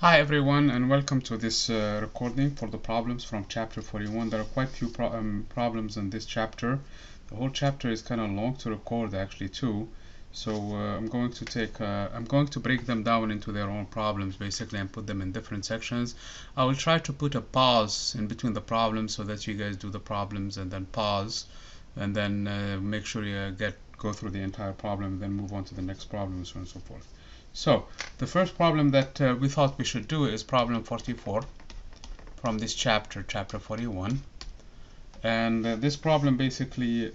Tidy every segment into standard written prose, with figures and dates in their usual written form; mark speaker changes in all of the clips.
Speaker 1: Hi everyone, and welcome to this recording for the problems from chapter 41. There are quite a few problems in this chapter. The whole chapter is kind of long to record actually too, so I'm going to break them down into their own problems basically and put them in different sections. I will try to put a pause in between the problems so that you guys do the problems and then pause and then make sure you go through the entire problem and then move on to the next problem and so on and so forth. So the first problem that we thought we should do is problem 44 from this chapter 41. And this problem basically,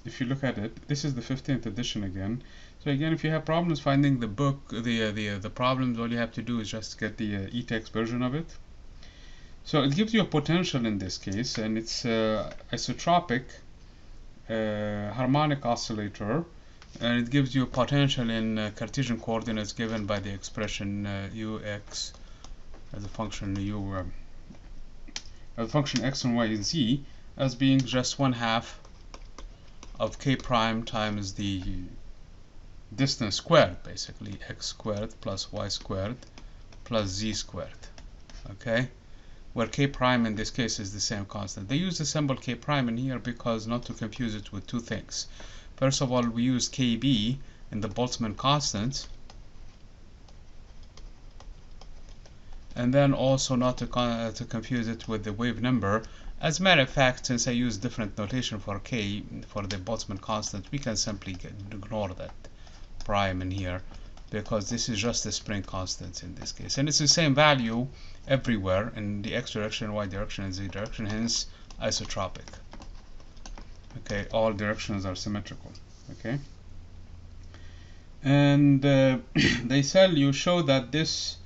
Speaker 1: if you look at it, this is the 15th edition again. So again, if you have problems finding the book, the problems, all you have to do is just get the e-text version of it. So it gives you a potential in this case, and it's isotropic harmonic oscillator. And it gives you a potential in Cartesian coordinates given by the expression ux as a function as a function x and y and z as being just 1/2 of k prime times the distance squared, basically x squared plus y squared plus z squared. Okay, where k prime in this case is the same constant. They use the symbol k prime in here because not to confuse it with two things. First of all, we use Kb in the Boltzmann constant, and then also not to confuse it with the wave number. As a matter of fact, since I use different notation for K for the Boltzmann constant, we can simply ignore that prime in here because this is just the spring constant in this case, and it's the same value everywhere in the x direction, y direction, and z direction, hence isotropic. Okay, all directions are symmetrical. Okay, and they show that this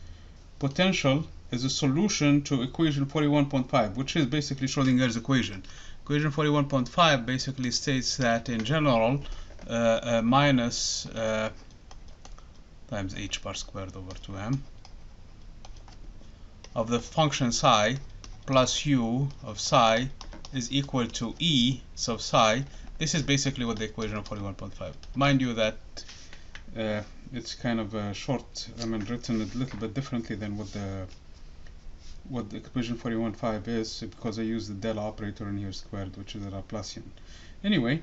Speaker 1: potential is a solution to equation 41.5, which is basically Schrödinger's equation. Equation 41.5 basically states that in general minus times h bar squared over 2m of the function psi plus u of psi is equal to E sub psi. This is basically what the equation of 41.5. Mind you that it's kind of short, written a little bit differently than what the equation 41.5 is, because I use the del operator in here squared, which is a Laplacian. Anyway,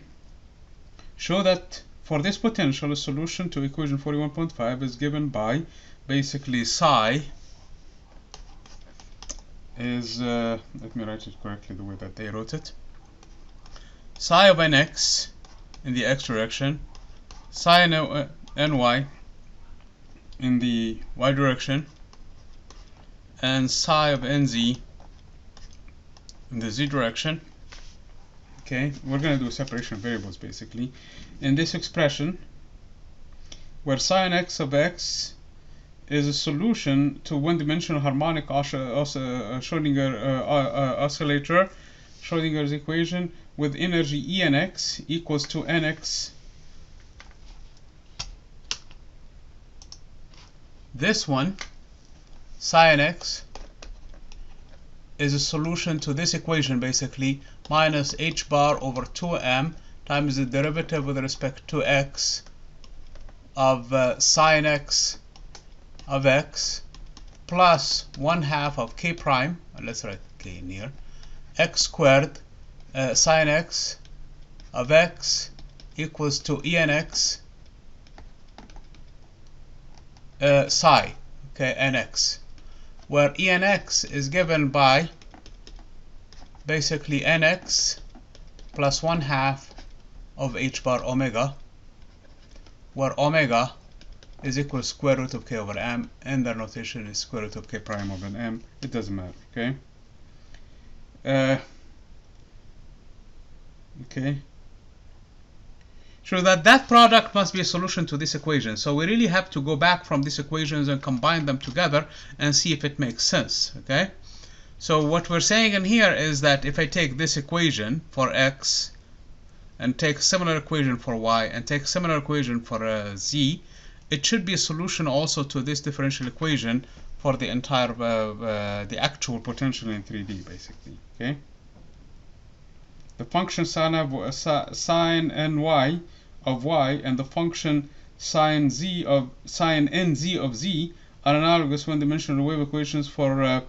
Speaker 1: show that for this potential, a solution to equation 41.5 is given by basically psi is, let me write it correctly the way that they wrote it, psi of nx in the x direction, psi ny in the y direction, and psi of nz in the z direction. Okay, we're going to do a separation of variables basically. In this expression, where psi nx of x is a solution to one-dimensional harmonic Schrödinger oscillator, Schrödinger's equation, with energy Enx equals to nx. This one, psi nx, is a solution to this equation basically, minus h bar over 2m times the derivative with respect to x of psi x of x plus 1/2 of k prime, let's write k in here, x squared sin x of x equals to enx psi, okay, nx, where enx is given by basically nx plus 1/2 of h bar omega, where omega is equal to square root of k over m, and their notation is square root of k prime over m. It doesn't matter. Okay. Okay. So that product must be a solution to this equation. So we really have to go back from these equations and combine them together and see if it makes sense. Okay. So what we're saying in here is that if I take this equation for x and take a similar equation for y and take a similar equation for z, it should be a solution also to this differential equation for the entire the actual potential in 3D basically. Okay. The function sin ny of y and the function sin nz of z are analogous one-dimensional wave equations for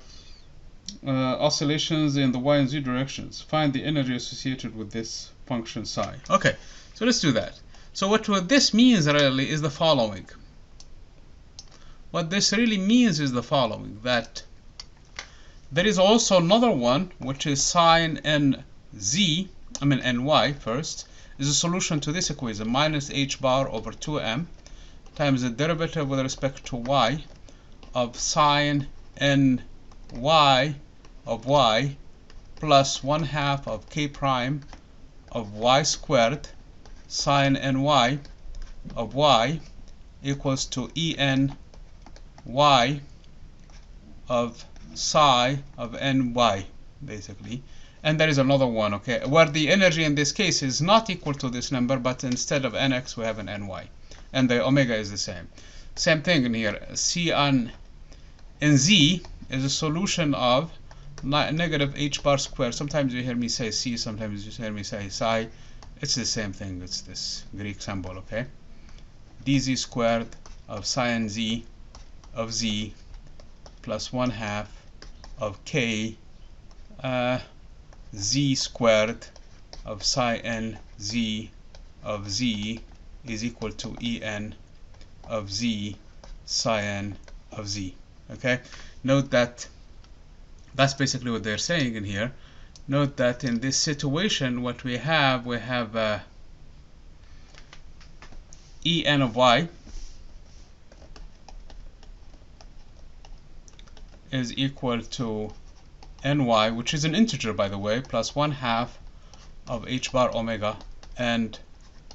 Speaker 1: oscillations in the y and z directions. Find the energy associated with this function psi. Okay, so let's do that. So what this means really is the following. What this really means is the following, that there is also another one, which is sine ny first, is a solution to this equation, minus h bar over 2m times the derivative with respect to y of sine ny of y plus 1/2 of k prime of y squared sine ny of y equals to en y of psi of ny, basically. And there is another one, okay, where the energy in this case is not equal to this number, but instead of nx we have an ny, and the omega is the same. Same thing in here. C on nz is a solution of negative h bar squared. Sometimes you hear me say c, sometimes you hear me say psi. It's the same thing. It's this Greek symbol, okay? dz squared of sine z of z plus 1/2 of k z squared of psi n z of z is equal to en of z psi n of z. Okay, note that that's basically what they're saying in here. Note that in this situation what we have en of y is equal to ny, which is an integer by the way, plus 1/2 of h bar omega, and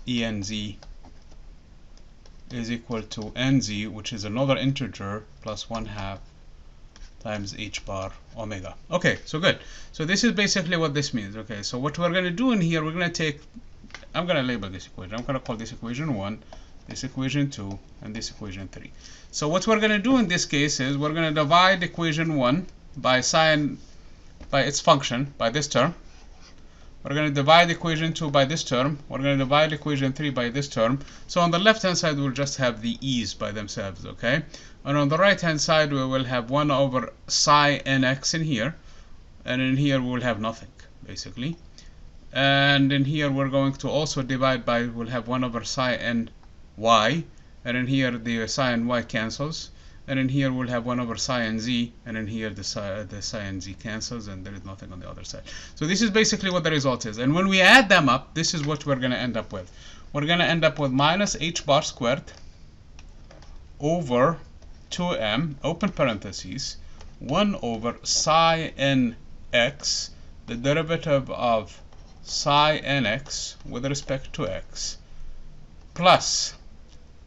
Speaker 1: enz is equal to nz, which is another integer, plus 1/2 times h bar omega. Okay, so good. So this is basically what this means. Okay, so what we're going to do in here, we're going to take, I'm going to label this equation. I'm going to call this equation 1, this equation 2, and this equation 3. So what we're going to do in this case is we're going to divide equation 1 by its function, by this term. We're going to divide equation 2 by this term. We're going to divide equation 3 by this term. So on the left hand side we'll just have the e's by themselves, okay? And on the right hand side we will have 1 over psi nx in here, and in here we will have nothing, basically. And in here we're going to also divide by, we'll have 1 over psi ny, and in here the psi ny cancels, and in here we'll have 1 over psi nz, and in here the psi nz cancels, and there is nothing on the other side. So this is basically what the result is. And when we add them up, this is what we're going to end up with. We're going to end up with minus h bar squared over 2m, open parentheses, 1 over psi nx, the derivative of psi nx with respect to x, plus,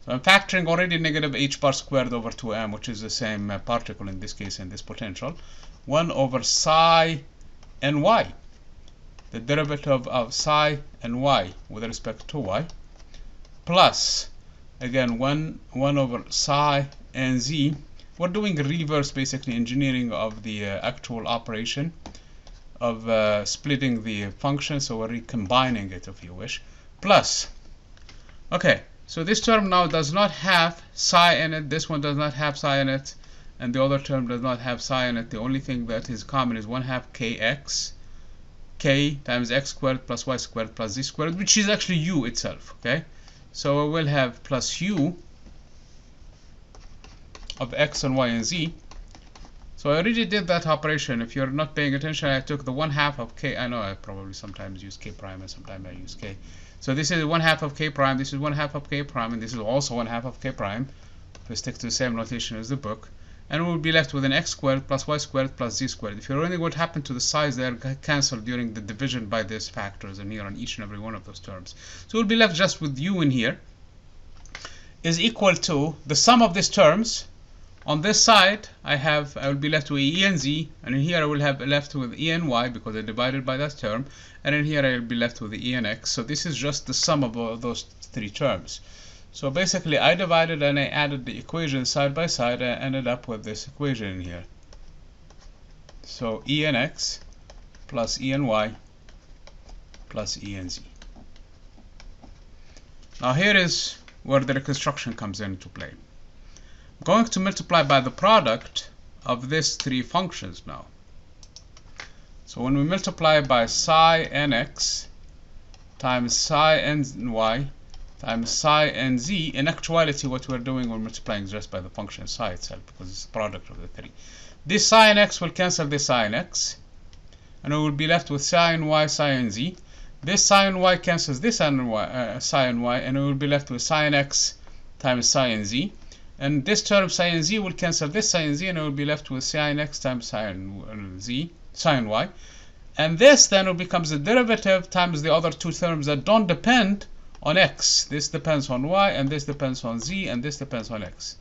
Speaker 1: so I'm factoring already negative h bar squared over 2m, which is the same particle in this case, in this potential, 1 over psi ny, the derivative of psi ny with respect to y, plus, again, 1 over psi nz. We're doing reverse, basically, engineering of the actual operation of splitting the function, so we're recombining it, if you wish, plus, okay, so this term now does not have psi in it, this one does not have psi in it, and the other term does not have psi in it. The only thing that is common is 1/2 kx, k times x squared plus y squared plus z squared, which is actually u itself, okay? So we will have plus u of x and y and z. So I already did that operation. If you're not paying attention, I took the 1/2 of k. I know I probably sometimes use k prime and sometimes I use k. So this is 1/2 of k prime, this is 1/2 of k prime, and this is also 1/2 of k prime, if we stick to the same notation as the book. And we'll be left with an x squared plus y squared plus z squared. If you're wondering what happened to the sides, they are cancelled during the division by these factors and here on each and every one of those terms. So we'll be left just with u in here is equal to the sum of these terms. On this side, I will be left with enz, and in here I will have left with eny because I divided by that term, and in here I will be left with the enx. So this is just the sum of all those three terms. So basically, I divided and I added the equations side by side, and I ended up with this equation in here. So enx plus eny plus enz. Now here is where the reconstruction comes into play. going to multiply by the product of these three functions now. So when we multiply by psi nx times psi ny times psi nz, in actuality what we're doing, we're multiplying just by the function psi itself, because it's the product of the three. This psi nx will cancel this psi nx, and we will be left with psi ny, psi nz. This psi y cancels this psi ny, and we will be left with psi x times psi nz. And this term psi nz will cancel this psi nz, and it will be left with sin x times sin y. And this then will becomes the derivative times the other two terms that don't depend on x. This depends on y, and this depends on z, and this depends on x.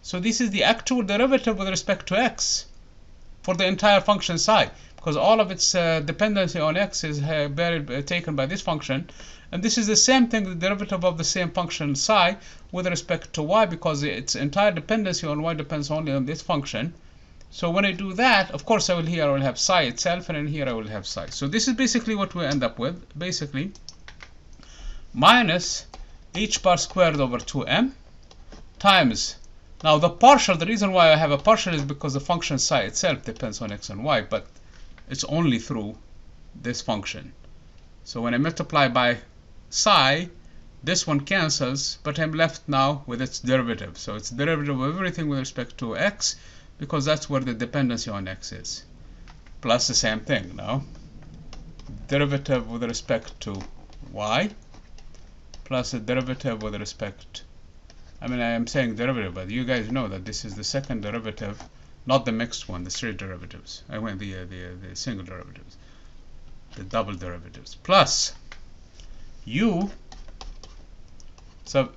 Speaker 1: So this is the actual derivative with respect to x for the entire function psi, because all of its dependency on x is taken by this function. And this is the same thing, the derivative of the same function psi with respect to y, because its entire dependency on y depends only on this function. So when I do that, of course, I will have psi itself, and in here I will have psi. So this is basically what we end up with, basically minus h bar squared over 2m times, now the partial, the reason why I have a partial is because the function psi itself depends on x and y, but it's only through this function. So when I multiply by psi, this one cancels, but I'm left now with its derivative. So it's derivative of everything with respect to x, because that's where the dependency on x is. Plus the same thing now, derivative with respect to y, plus the derivative with respect, I mean, I am saying derivative, but you guys know that this is the second derivative, not the mixed one, the straight derivatives. I went the single derivatives, the double derivatives, plus u sub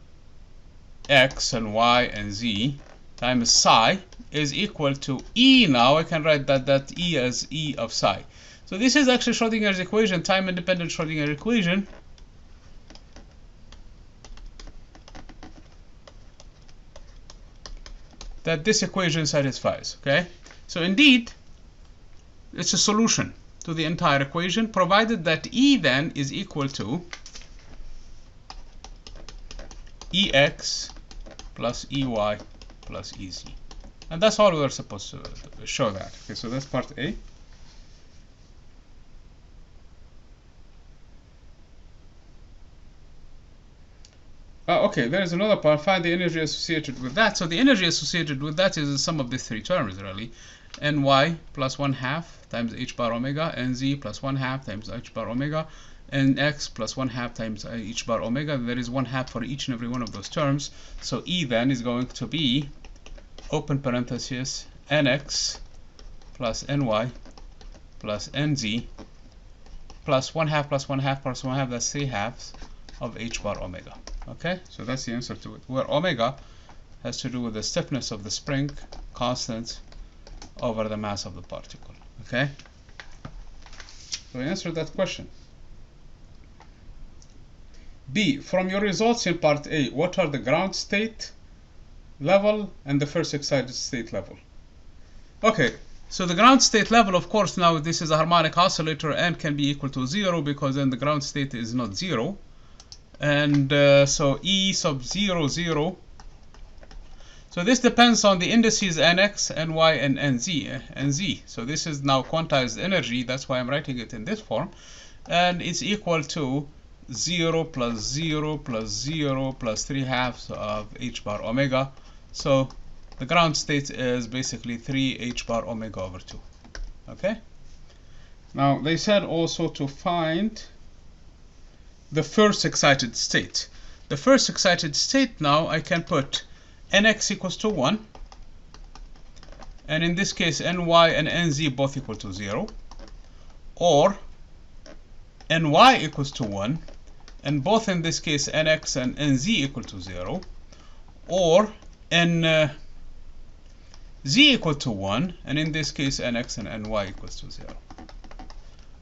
Speaker 1: x and y and z times psi is equal to e. Now I can write that e as e of psi. So this is actually Schrodinger's equation, time independent Schrodinger equation. That this equation satisfies. Okay, so indeed it's a solution to the entire equation, provided that E then is equal to EX plus EY plus EZ. And that's all we're supposed to show that. Okay, so that's part A. Okay, there is another part. Find the energy associated with that. So the energy associated with that is the sum of these three terms, really. Ny plus 1/2 times h bar omega, Nz plus 1/2 times h bar omega, Nx plus 1/2 times h bar omega. There is 1/2 for each and every one of those terms. So E then is going to be, open parenthesis, Nx plus Ny plus Nz plus 1/2 plus 1/2 plus 1/2, that's 3/2 of h bar omega. Okay, so that's the answer to it, where omega has to do with the stiffness of the spring constant over the mass of the particle. Okay, so I answered that question. B, from your results in part A, what are the ground state level and the first excited state level? Okay, so the ground state level, of course, now this is a harmonic oscillator and can be equal to 0, because then the ground state is not 0. And so E sub 0, 0. So this depends on the indices Nx, Ny, and Nz. So this is now quantized energy. That's why I'm writing it in this form. And it's equal to 0 plus 0 plus 0 plus 3/2 of h bar omega. So the ground state is basically 3 h bar omega over 2. Okay? Now they said also to find the first excited state. The first excited state, now I can put Nx equals to 1, and in this case Ny and Nz both equal to 0, or Ny equals to 1, and both in this case Nx and Nz equal to 0, or Nz equal to 1, and in this case Nx and Ny equals to 0.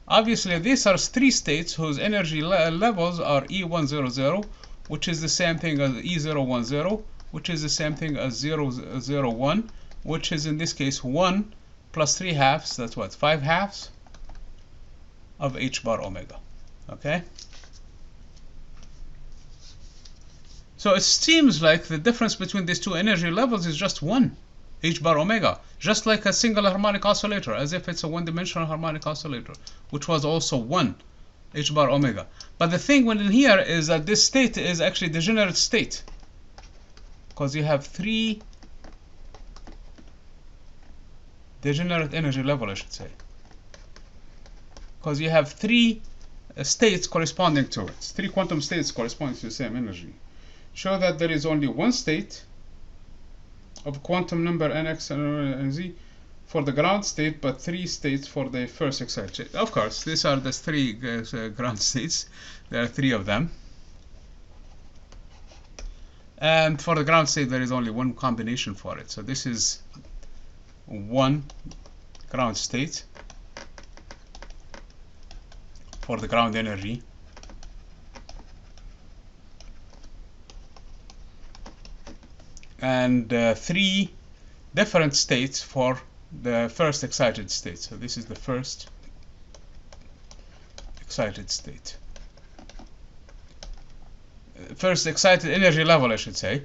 Speaker 1: Obviously, these are three states whose energy levels are E100, which is the same thing as E010, which is the same thing as 001, which is in this case 1 plus 3/2, that's what, 5/2 of h bar omega. Okay? So it seems like the difference between these two energy levels is just 1 h bar omega, just like a single harmonic oscillator, as if it's a one-dimensional harmonic oscillator, which was also 1 h bar omega. But the thing in here is that this state is actually degenerate state, because you have 3 degenerate energy level, I should say, because you have 3 states corresponding to it, 3 quantum states corresponding to the same energy. Show that there is only one state of quantum number nx and z for the ground state, but 3 states for the first excited. Of course, these are the 3 ground states. There are 3 of them. And for the ground state, there is only one combination for it. So this is 1 ground state for the ground energy. And 3 different states for the first excited state. So this is the first excited state. First excited energy level, I should say.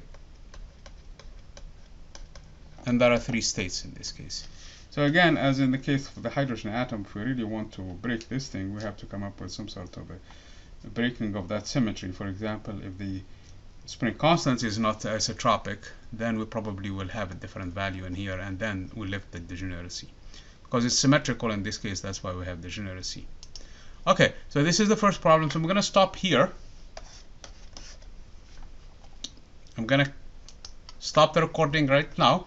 Speaker 1: And there are 3 states in this case. So again, as in the case of the hydrogen atom, if we really want to break this thing, we have to come up with some sort of a breaking of that symmetry. For example, if the spring constant is not isotropic, then we probably will have a different value in here, and then we lift the degeneracy. Because it's symmetrical in this case, that's why we have degeneracy. Okay, so this is the first problem. So I'm going to stop here. I'm going to stop the recording right now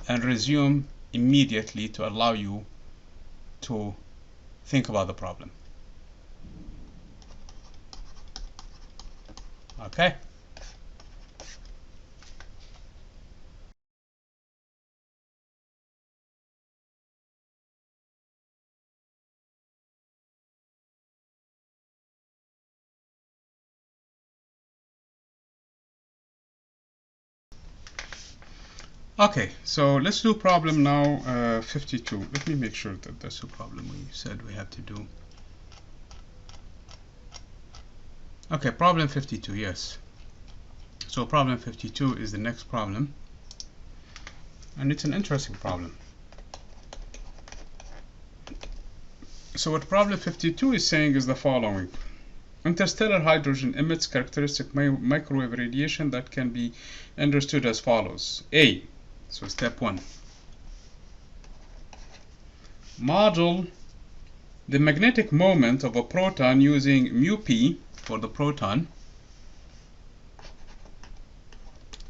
Speaker 1: and resume immediately to allow you to think about the problem. Okay. Okay, so let's do problem now 52. Let me make sure that that's the problem we said we have to do. Okay, problem 52, yes. So problem 52 is the next problem. And it's an interesting problem. So what problem 52 is saying is the following. Interstellar hydrogen emits characteristic microwave radiation that can be understood as follows. A. So step 1. Model the magnetic moment of a proton using mu p for the proton,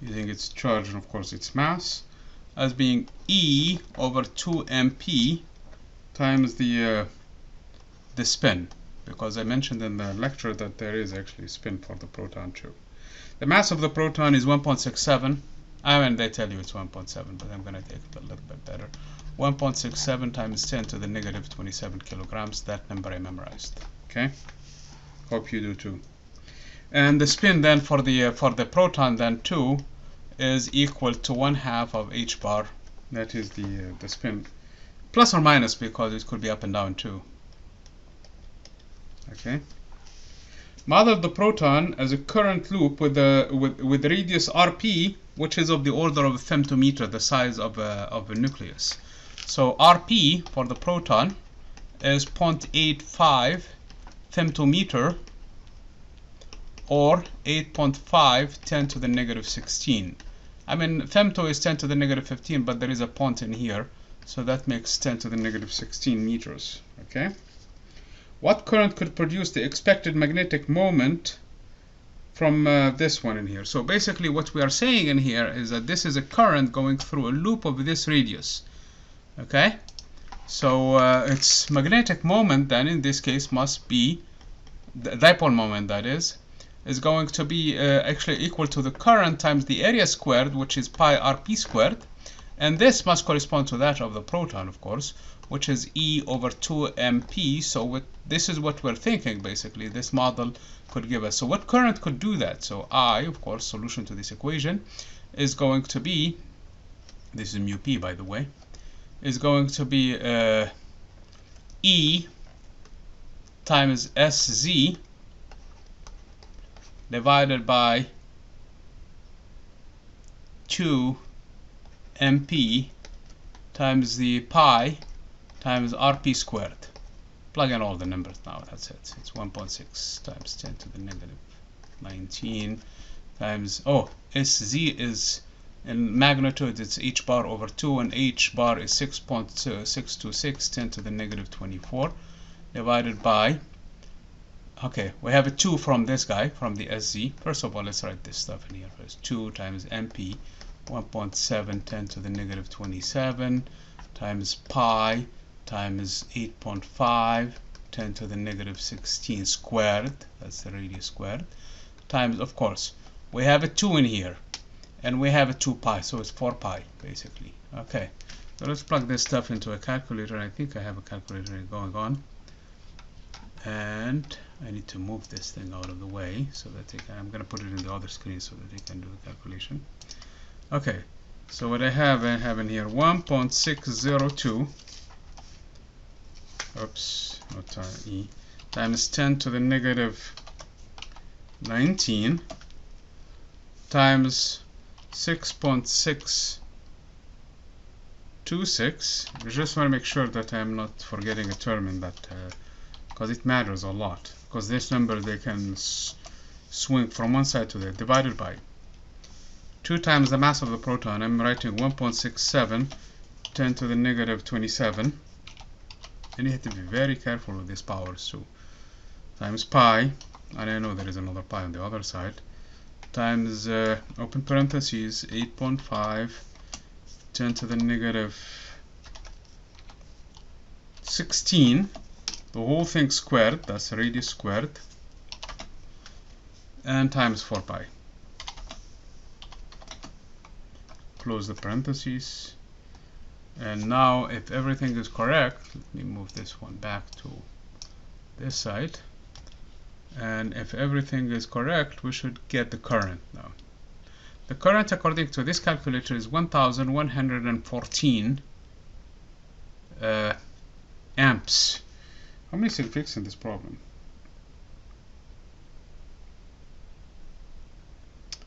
Speaker 1: using its charge and of course its mass, as being E over 2mp times the spin, because I mentioned in the lecture that there is actually spin for the proton too. The mass of the proton is 1.67. I mean, they tell you it's 1.7, but I'm going to take it a little bit better. 1.67 times 10 to the negative 27 kilograms. That number I memorized. Okay. Hope you do too. And the spin then for the proton then too is equal to 1/2 of h bar. That is the spin, plus or minus, because it could be up and down too. Okay. Model the proton as a current loop with the radius rp, which is of the order of a femtometer, the size of a nucleus. So rp for the proton is 0.85 femtometer, or 8.5 10 to the negative 16. I mean, femto is 10 to the negative 15, but there is a point in here, so that makes 10 to the negative 16 meters. Okay. What current could produce the expected magnetic moment from this one in here? So basically what we are saying in here is that this is a current going through a loop of this radius. Okay, so its magnetic moment then in this case must be, the dipole moment that is going to be actually equal to the current times the area squared, which is pi rp squared, and this must correspond to that of the proton, of course, which is E over 2mp. So this is what we're thinking, basically, this model could give us. So what current could do that? So I, of course, solution to this equation is going to be, this is mu p, by the way, is going to be E times sz divided by 2 MP times the pi times RP squared. Plug in all the numbers now, that's it. It's 1.6 times 10 to the negative 19 times, oh, SZ is in magnitude, it's h bar over 2, and h bar is 6.626, 10 to the negative 24, divided by, okay, we have a 2 from this guy, from the SZ. First of all, let's write this stuff in here first. 2 times MP, 1.7, 10 to the negative 27, times pi times 8.5, 10 to the negative 16 squared, that's the radius squared, times, of course, we have a 2 in here, and we have a 2 pi, so it's 4 pi, basically. Okay, so let's plug this stuff into a calculator. I think I have a calculator going on. And I need to move this thing out of the way so that I'm going to put it in the other screen so that they can do the calculation. Okay, so what I have in here 1.602 oops, not E, times 10 to the negative 19 times 6.626. I just want to make sure that I'm not forgetting a term in that, because it matters a lot, because this number, they can swing from one side to the other, divided by 2 times the mass of the proton. I'm writing 1.67, 10 to the negative 27, and you have to be very careful with these powers too, times pi, and I know there is another pi on the other side, times open parentheses 8.5, 10 to the negative 16, the whole thing squared, that's radius squared, and times 4 pi. Close the parentheses. And now, if everything is correct, let me move this one back to this side. And if everything is correct, we should get the current now. The current, according to this calculator, is 1114 amps. How many sig figs in this problem?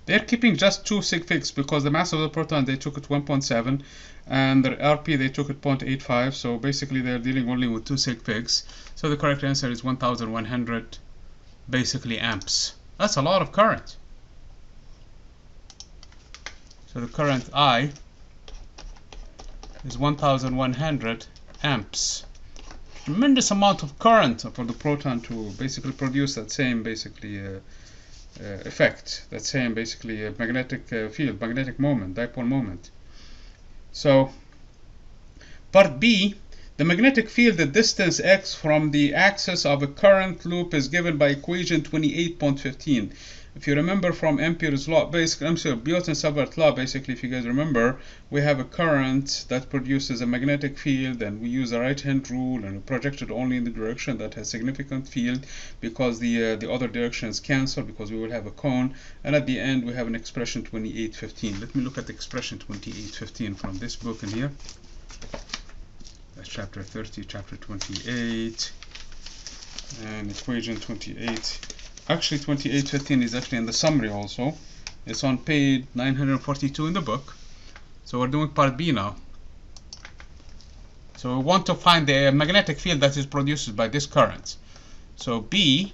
Speaker 1: They're keeping just 2 sig figs because the mass of the proton, they took it 1.7, and the RP, they took it 0.85, so basically they're dealing only with 2 sig figs. So the correct answer is 1100 basically amps. That's a lot of current. So the current I is 1100 amps. Tremendous amount of current for the proton to basically produce that same effect, that same magnetic field, magnetic moment, dipole moment. So part B, the magnetic field at distance x from the axis of a current loop is given by equation 28.15. If you remember from Ampere's law, Newton-Savart law, basically, if you guys remember, we have a current that produces a magnetic field, and we use a right-hand rule, and we project it only in the direction that has significant field, because the other directions cancel, because we will have a cone, and at the end we have an expression 28.15. Let me look at the expression 28.15 from this book in here. That's chapter 30, chapter 28, and equation 28. Actually, 28.15 is actually in the summary also. It's on page 942 in the book. So we're doing part B now. So we want to find the magnetic field that is produced by this current. So B,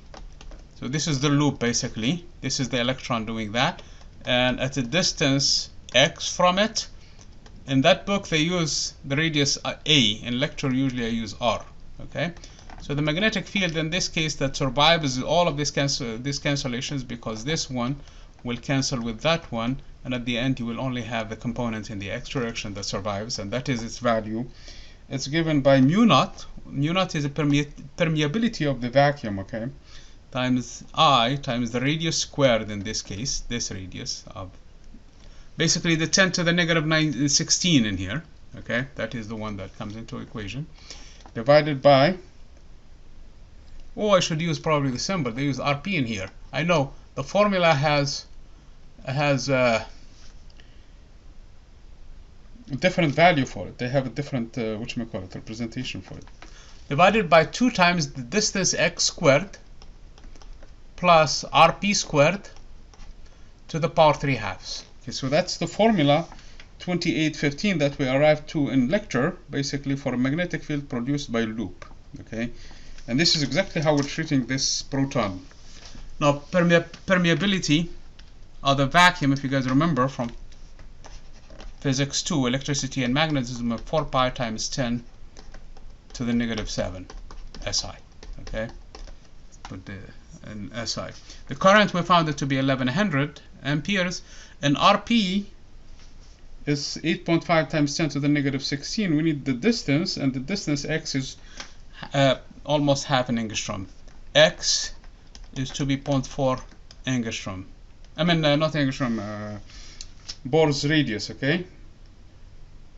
Speaker 1: so this is the loop basically. This is the electron doing that. And at a distance x from it, in that book they use the radius A. In lecture usually I use R. Okay. So the magnetic field in this case that survives all of these cancellations, because this one will cancel with that one, and at the end you will only have the component in the x direction that survives, and that is its value. It's given by mu naught. Mu naught is a permeability of the vacuum, okay, times I times the radius squared, in this case, this radius of basically the 10 to the negative 16 in here, okay, that is the one that comes into equation, divided by, oh, I should use probably the symbol. They use RP in here. I know the formula has a different value for it. They have a different representation for it. Divided by 2 times the distance x squared plus RP squared to the power 3 halves. Okay, so that's the formula 2815 that we arrived to in lecture, basically for a magnetic field produced by loop. Okay, and this is exactly how we're treating this proton. Now, permeability, or the vacuum, if you guys remember from physics 2, electricity and magnetism, of 4 pi times 10 to the negative 7 SI. Okay, put the in SI. The current, we found it to be 1100 amperes, and RP is 8.5 times 10 to the negative 16. We need the distance, and the distance x is almost half an angstrom. X is to be 0.4 angstrom. I mean, not angstrom, Bohr's radius, okay?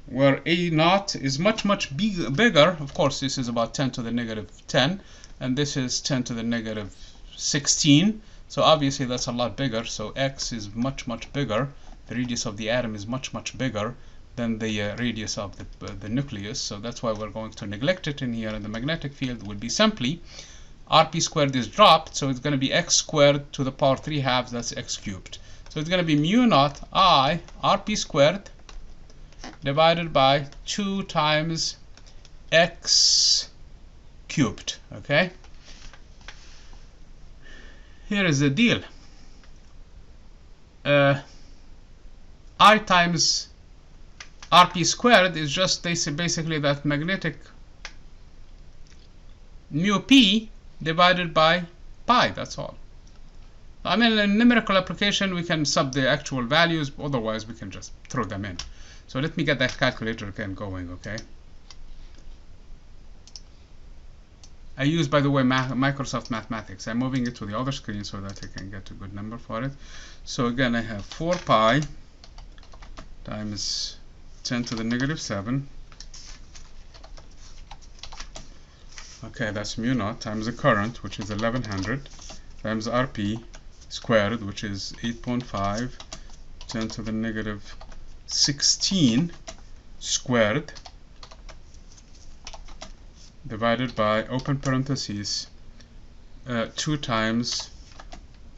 Speaker 1: Where A naught is much bigger. Of course, this is about 10 to the negative 10, and this is 10 to the negative 16. So obviously that's a lot bigger. So X is much bigger. The radius of the atom is much bigger than the radius of the nucleus. So that's why we're going to neglect it in here. And the magnetic field would be simply RP squared is dropped, so it's going to be x squared to the power 3 halves. That's x cubed. So it's going to be mu naught I RP squared divided by 2 times x cubed. Okay. Here is the deal. I times RP squared is just basically that magnetic mu p divided by pi. That's all. I mean, in numerical application, we can sub the actual values. Otherwise, we can just throw them in. So let me get that calculator again going, okay? I use, by the way, Microsoft Mathematics. I'm moving it to the other screen so that I can get a good number for it. So again, I have 4 pi times 10 to the negative 7. Okay, that's mu naught times the current, which is 1100, times RP squared, which is 8.5, 10 to the negative 16 squared, divided by, open parentheses, 2 times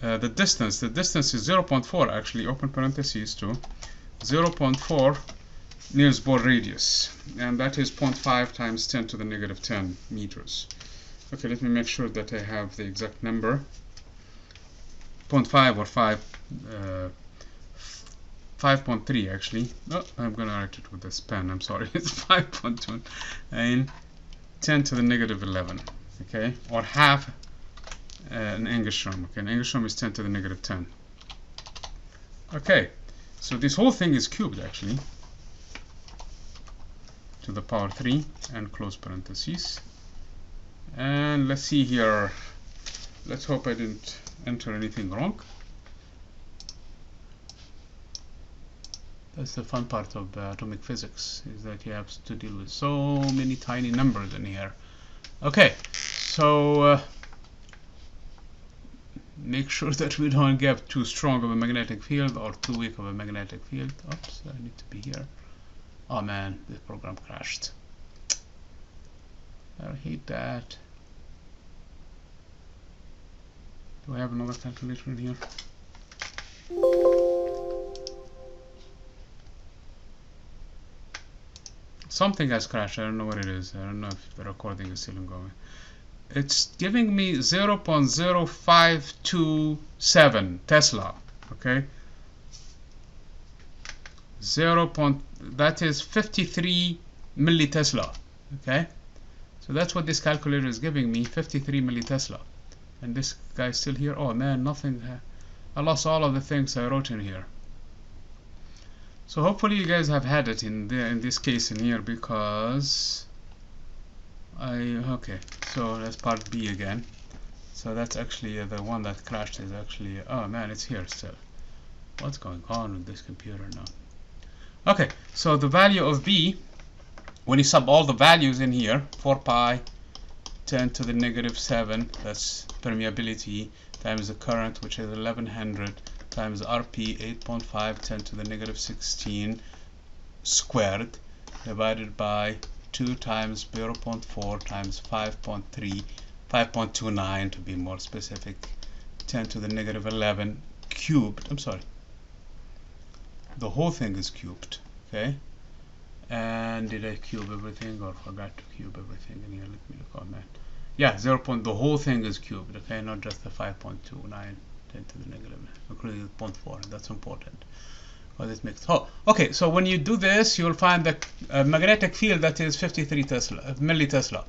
Speaker 1: the distance. The distance is 0.4 actually, open parentheses, to 0.4 Niels Bohr radius, and that is 0.5 times 10 to the negative 10 meters. Okay, let me make sure that I have the exact number. 0.5 or 5.3 actually. No, I'm gonna write it with this pen. I'm sorry. It's 5.2 and 10 to the negative 11. Okay, or half an angstrom. Okay, an angstrom is 10 to the negative 10. Okay, so this whole thing is cubed actually, to the power 3, and close parentheses. And let's see here. Let's hope I didn't enter anything wrong. That's the fun part of atomic physics, is that you have to deal with so many tiny numbers in here. Okay, so make sure that we don't get too strong of a magnetic field or too weak of a magnetic field. Oops, I need to be here. Oh man, this program crashed. I hate that. Do I have another calculator in here? Something has crashed. I don't know what it is. I don't know if the recording is still going. It's giving me 0.0527 Tesla. Okay. That is 53 millitesla. Okay, so that's what this calculator is giving me, 53 millitesla. And this guy's still here. Oh man, nothing. I lost all of the things I wrote in here. So hopefully you guys have had it in this case in here, because okay, so that's part B again. So that's actually the one that crashed is actually, oh man, it's here still. What's going on with this computer now? Okay, so the value of B, when you sub all the values in here, 4 pi 10 to the negative 7, that's permeability, times the current, which is 1100, times RP, 8.5 10 to the negative 16 squared, divided by 2 times 0.4 times 5.3, 5.29 to be more specific, 10 to the negative 11 cubed. I'm sorry, the whole thing is cubed. Okay, and did I cube everything or forgot to cube everything in here? Let me look on that. Yeah, the whole thing is cubed. Okay, not just the 5.29 10 to the negative, including 0.4. That's important. It makes, oh, okay, so when you do this, you'll find the magnetic field that is 53 millitesla.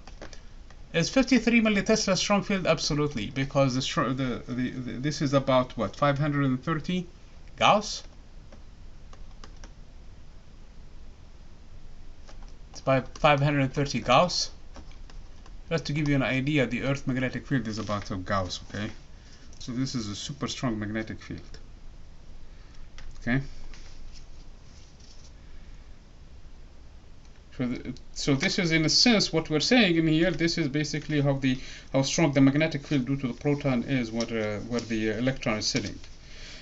Speaker 1: Is 53 millitesla strong field? Absolutely, because this is about what, 530 Gauss? It's by 530 Gauss. Just to give you an idea, the Earth magnetic field is about a Gauss. Okay, so this is a super strong magnetic field. Okay. So this is, in a sense, what we're saying in here. This is basically how strong the magnetic field due to the proton is where the electron is sitting.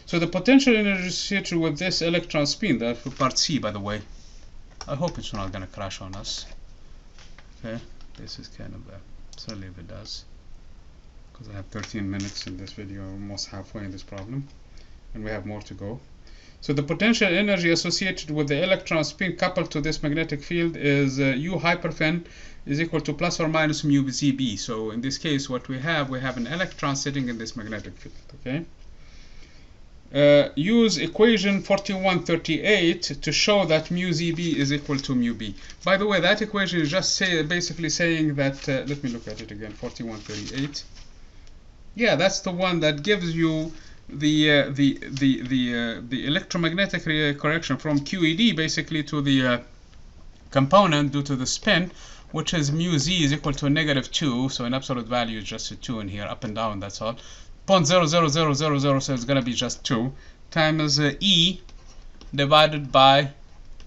Speaker 1: So the potential energy associated with this electron spin, that's for part C, by the way. I hope it's not going to crash on us. Okay, this is kind of certainly if it does, because I have 13 minutes in this video, almost halfway in this problem, and we have more to go. So the potential energy associated with the electron spin coupled to this magnetic field is U hyperfin is equal to plus or minus mu ZB. So in this case, what we have an electron sitting in this magnetic field. Okay. Use equation 4138 to show that mu ZB is equal to mu B. By the way, that equation is just basically saying that. Let me look at it again. 4138. Yeah, that's the one that gives you the electromagnetic correction from QED basically to the component due to the spin, which is mu Z is equal to -2. So in absolute value is just a 2 in here, up and down, that's all. 0.00000, so it's going to be just 2 times E divided by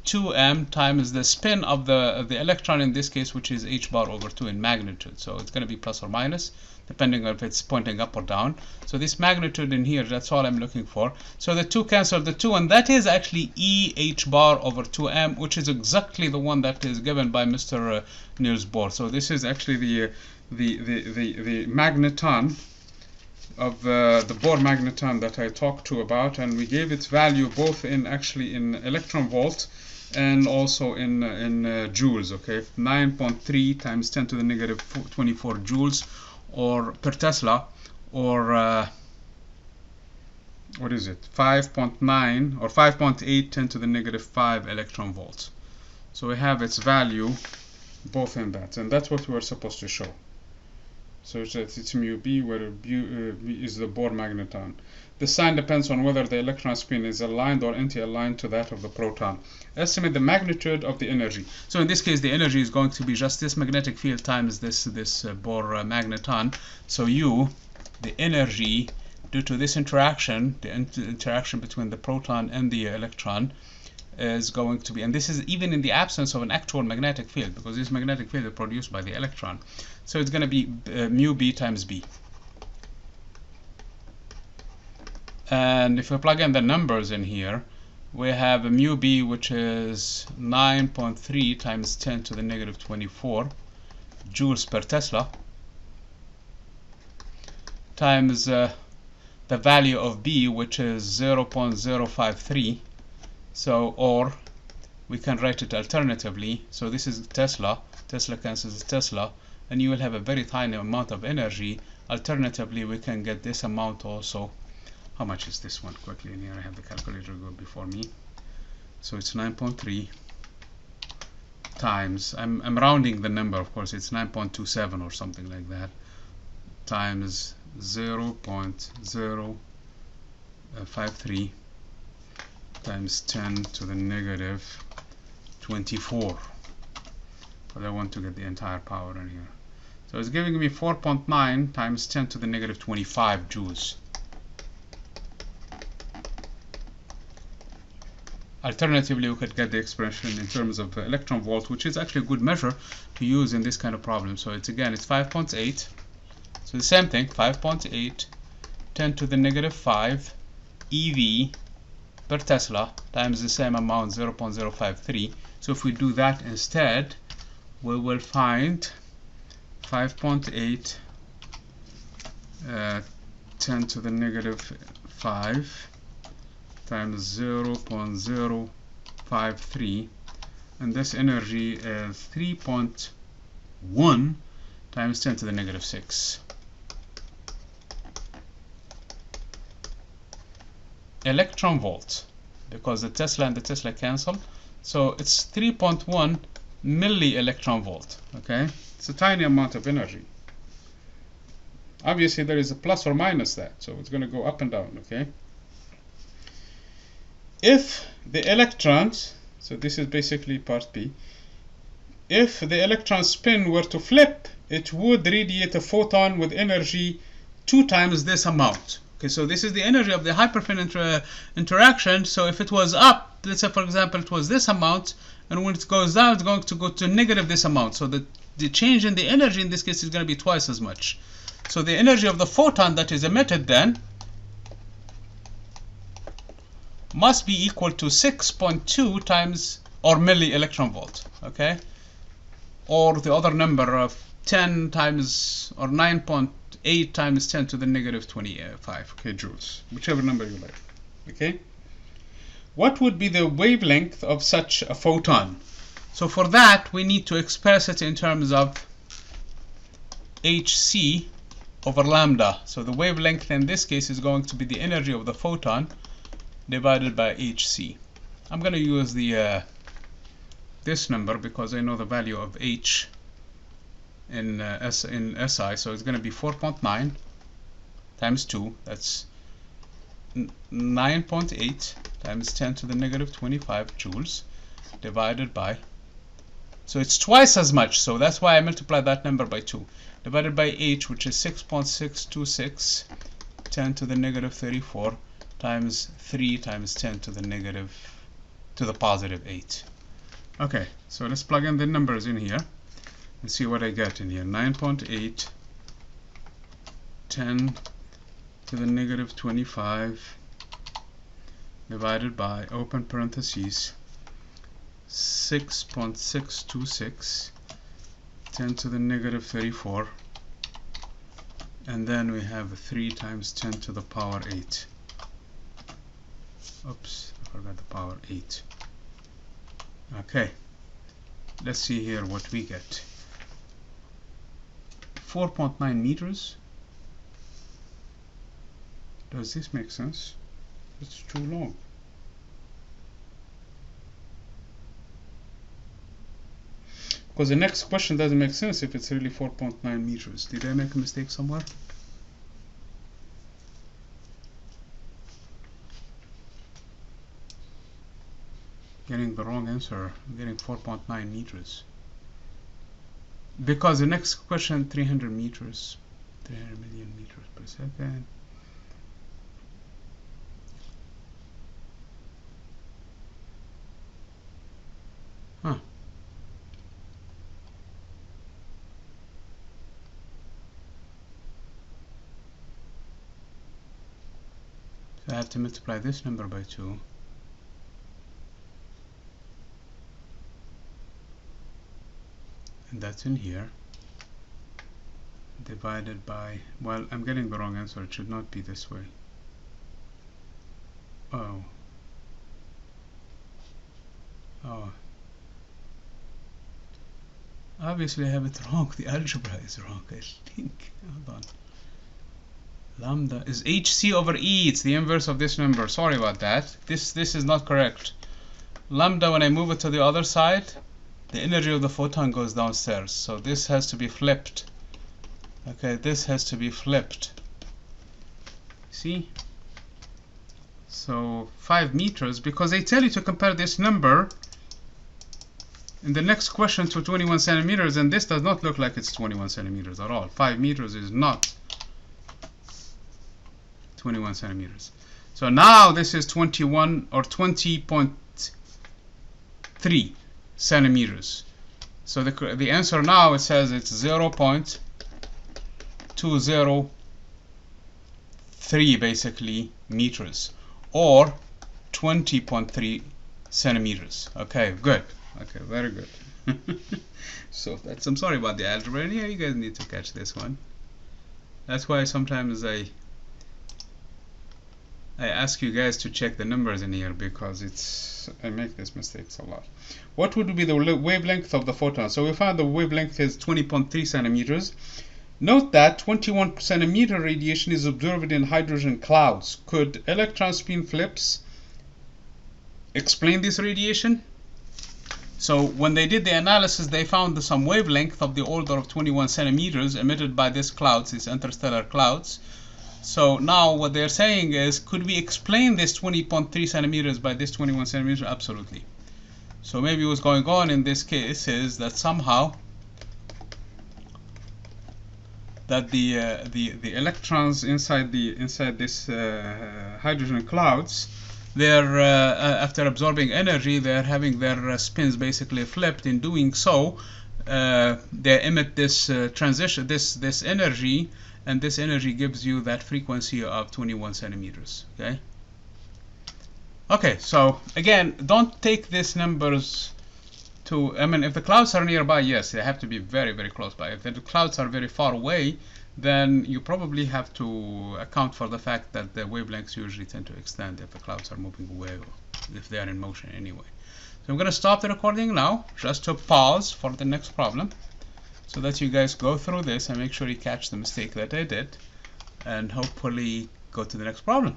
Speaker 1: 2m times the spin of the electron in this case, which is h bar over 2 in magnitude. So it's going to be plus or minus depending on if it's pointing up or down. So this magnitude in here, that's all I'm looking for. So the 2 cancel the 2, and that is actually E h bar over 2m, which is exactly the one that is given by Mr. Niels Bohr. So this is actually the magneton of the Bohr Magneton that I talked to about, and we gave its value both in electron volt and also in joules. Okay, 9.3 times 10 to the negative 24 joules, or per Tesla, or what is it, 5.9 or 5.8 10 to the negative 5 electron volts. So we have its value both in that, and that's what we're supposed to show. So it's mu B, where B is the Bohr Magneton. The sign depends on whether the electron spin is aligned or anti-aligned to that of the proton. Estimate the magnitude of the energy. So in this case, the energy is going to be just this magnetic field times this Bohr Magneton. So U, the energy due to this interaction, the interaction between the proton and the electron, is going to be, and this is even in the absence of an actual magnetic field, because this magnetic field is produced by the electron. So it's going to be mu B times B. And if we plug in the numbers in here, we have a mu B, which is 9.3 times 10 to the negative 24 joules per Tesla, times the value of B, which is 0.053. So, or we can write it alternatively. So this is Tesla. Tesla cancels Tesla, and you will have a very tiny amount of energy. Alternatively, we can get this amount also. How much is this one? Quickly in here, I have the calculator go before me. So it's 9.3 times, I'm rounding the number, of course, it's 9.27 or something like that, times 0.053 times 10 to the negative 24. But I want to get the entire power in here. So it's giving me 4.9 times 10 to the negative 25 joules. Alternatively, we could get the expression in terms of electron volt, which is actually a good measure to use in this kind of problem. So it's 5.8. So the same thing, 5.8 10 to the negative 5 EV per Tesla times the same amount, 0.053. So if we do that instead, we will find 5.8 10 to the negative 5 times 0.053, and this energy is 3.1 times 10 to the negative 6 electron volt, because the Tesla and the Tesla cancel, so it's 3.1 milli electron volt. Okay, it's a tiny amount of energy. Obviously there is a plus or minus that, so it's going to go up and down. Okay, if the electrons, so this is basically part B, if the electron spin were to flip, it would radiate a photon with energy 2 times this amount. Okay, so this is the energy of the hyperfin interaction. So if it was up, let's say for example it was this amount, and when it goes down it's going to go to negative this amount. So the change in the energy in this case is going to be twice as much. So the energy of the photon that is emitted then must be equal to 6.2 times or milli electron volt. Okay, or the other number of 10 times or 9.8 times 10 to the negative 25, okay, joules, whichever number you like. Okay, what would be the wavelength of such a photon? So for that we need to express it in terms of hc over lambda. So the wavelength in this case is going to be the energy of the photon divided by hc. I'm going to use the this number because I know the value of h in SI, so it's going to be 4.9 times 2, that's 9.8 times 10 to the negative 25 joules divided by, so it's twice as much, so that's why I multiply that number by 2, divided by h, which is 6.626 10 to the negative 34 times 3 times 10 to the positive 8. Okay, so let's plug in the numbers in here and see what I get in here. 9.8 10 to the negative 25 divided by, open parentheses, 6.626 10 to the negative 34, and then we have 3 times 10 to the power 8. Oops, I forgot the power 8. Okay, let's see here what we get. 4.9 meters. Does this make sense? It's too long. Because the next question doesn't make sense if it's really 4.9 meters. Did I make a mistake somewhere? Getting the wrong answer. I'm getting 4.9 meters. Because the next question, 300 meters. 300 million meters per second. Huh. So I have to multiply this number by 2. And that's in here. Divided by, well, I'm getting the wrong answer. It should not be this way. Oh. Oh. Obviously I have it wrong. The algebra is wrong, I think. Hold on. Lambda is hc over e. It's the inverse of this number. Sorry about that. This is not correct. Lambda, when I move it to the other side, the energy of the photon goes downstairs. So this has to be flipped. Okay, this has to be flipped. See? So 5 meters, because they tell you to compare this number in the next question to 21 centimeters, and this does not look like it's 21 centimeters at all. 5 meters is not 21 centimeters. So now this is 21 or 20.3 centimeters. So the answer now, it says it's 0.203 basically meters, or 20.3 centimeters. Okay, good. Okay, very good. So that's, I'm sorry about the algebra, and yeah, you guys need to catch this one. That's why sometimes I I ask you guys to check the numbers in here because I make these mistakes a lot. What would be the wavelength of the photon? So we found the wavelength is 20.3 centimeters. Note that 21 centimeter radiation is observed in hydrogen clouds. Could electron spin flips explain this radiation? So when they did the analysis, they found some wavelength of the order of 21 centimeters emitted by these clouds, these interstellar clouds. So now what they're saying is, could we explain this 20.3 centimeters by this 21 centimeters? Absolutely. So maybe what's going on in this case is that somehow that the electrons inside this hydrogen clouds, they're after absorbing energy, they're having their spins basically flipped. In doing so, they emit this transition, this energy, and this energy gives you that frequency of 21 centimeters. Okay, so again, don't take these numbers to, I mean, if the clouds are nearby, yes, they have to be very, very close by. If the clouds are very far away, then you probably have to account for the fact that the wavelengths usually tend to extend if the clouds are moving away, or if they are in motion anyway. So I'm going to stop the recording now, just to pause for the next problem, so that you guys go through this and make sure you catch the mistake that I did, and hopefully go to the next problem.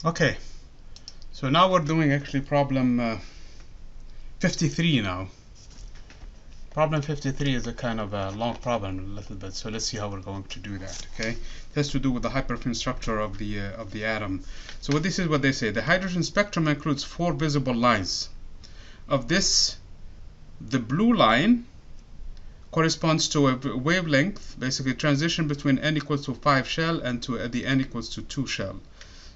Speaker 1: Okay, so now we're doing actually problem 53 now. Problem 53 is a kind of a long problem, a little bit, so let's see how we're going to do that. Okay, it has to do with the hyperfin structure of the atom. So this is what they say: the hydrogen spectrum includes 4 visible lines. Of this, the blue line corresponds to a wavelength, basically transition between n equals to 5 shell and to the n equals to 2 shell.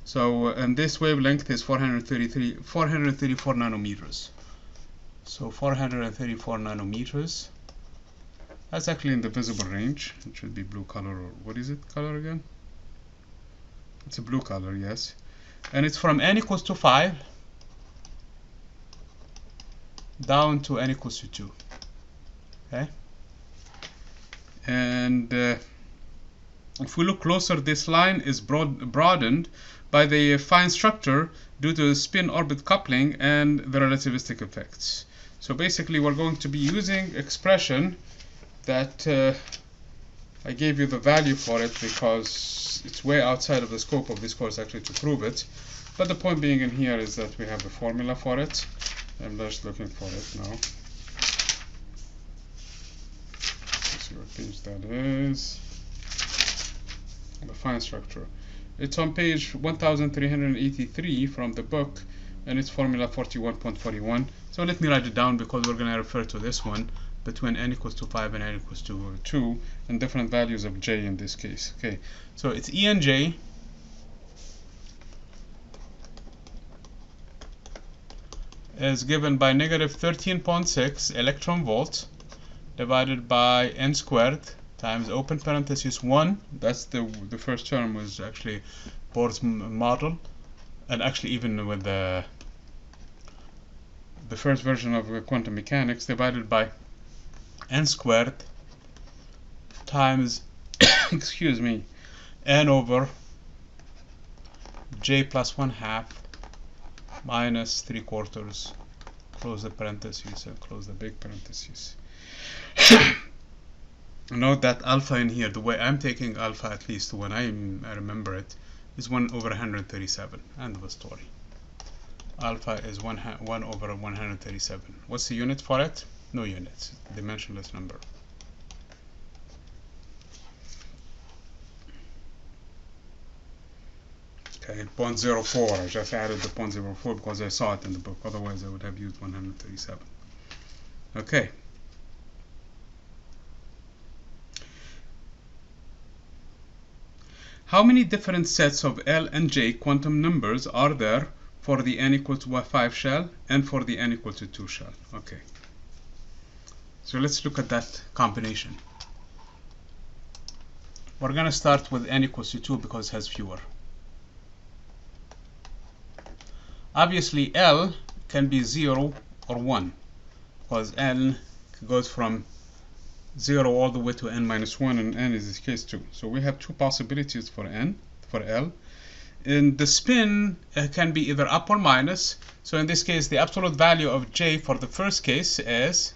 Speaker 1: So and this wavelength is 434 nanometers. So 434 nanometers. That's actually in the visible range. It should be blue color, or what is it color again? It's a blue color, yes. And it's from n equals to 5 down to n equals to 2. Okay. And if we look closer, this line is broadened by the fine structure due to the spin-orbit coupling and the relativistic effects. So basically we're going to be using expression that I gave you the value for it because it's way outside of the scope of this course actually to prove it. But the point being in here is that we have a formula for it. I'm just looking for it now. Let's see what page that is. The fine structure. It's on page 1383 from the book, and it's formula 41.41. So let me write it down because we're going to refer to this one between n equals to 5 and n equals to 2, and different values of j in this case. Okay, so it's ENJ is given by negative 13.6 electron volt divided by n squared times open parenthesis 1. That's the first term was actually Bohr's model, and actually even with the first version of quantum mechanics, divided by n squared times excuse me, n over j plus 1/2 minus 3/4, close the parentheses and close the big parentheses. Note that alpha in here, the way I'm taking alpha, at least when I remember it, is 1 over 137. End of the story. Alpha is 1 over 137. What's the unit for it? No units. Dimensionless number. Okay, 0.04. I just added the 0.04 because I saw it in the book. Otherwise, I would have used 137. Okay. How many different sets of L and J quantum numbers are there for the n equal to 5 shell and for the n equal to 2 shell? Okay. So let's look at that combination. We're going to start with n equals to 2 because it has fewer. Obviously, L can be 0 or 1 because n goes from 0 all the way to n minus 1, and n is this case 2. So we have two possibilities for L. And the spin can be either up or minus. So in this case, the absolute value of J for the first case is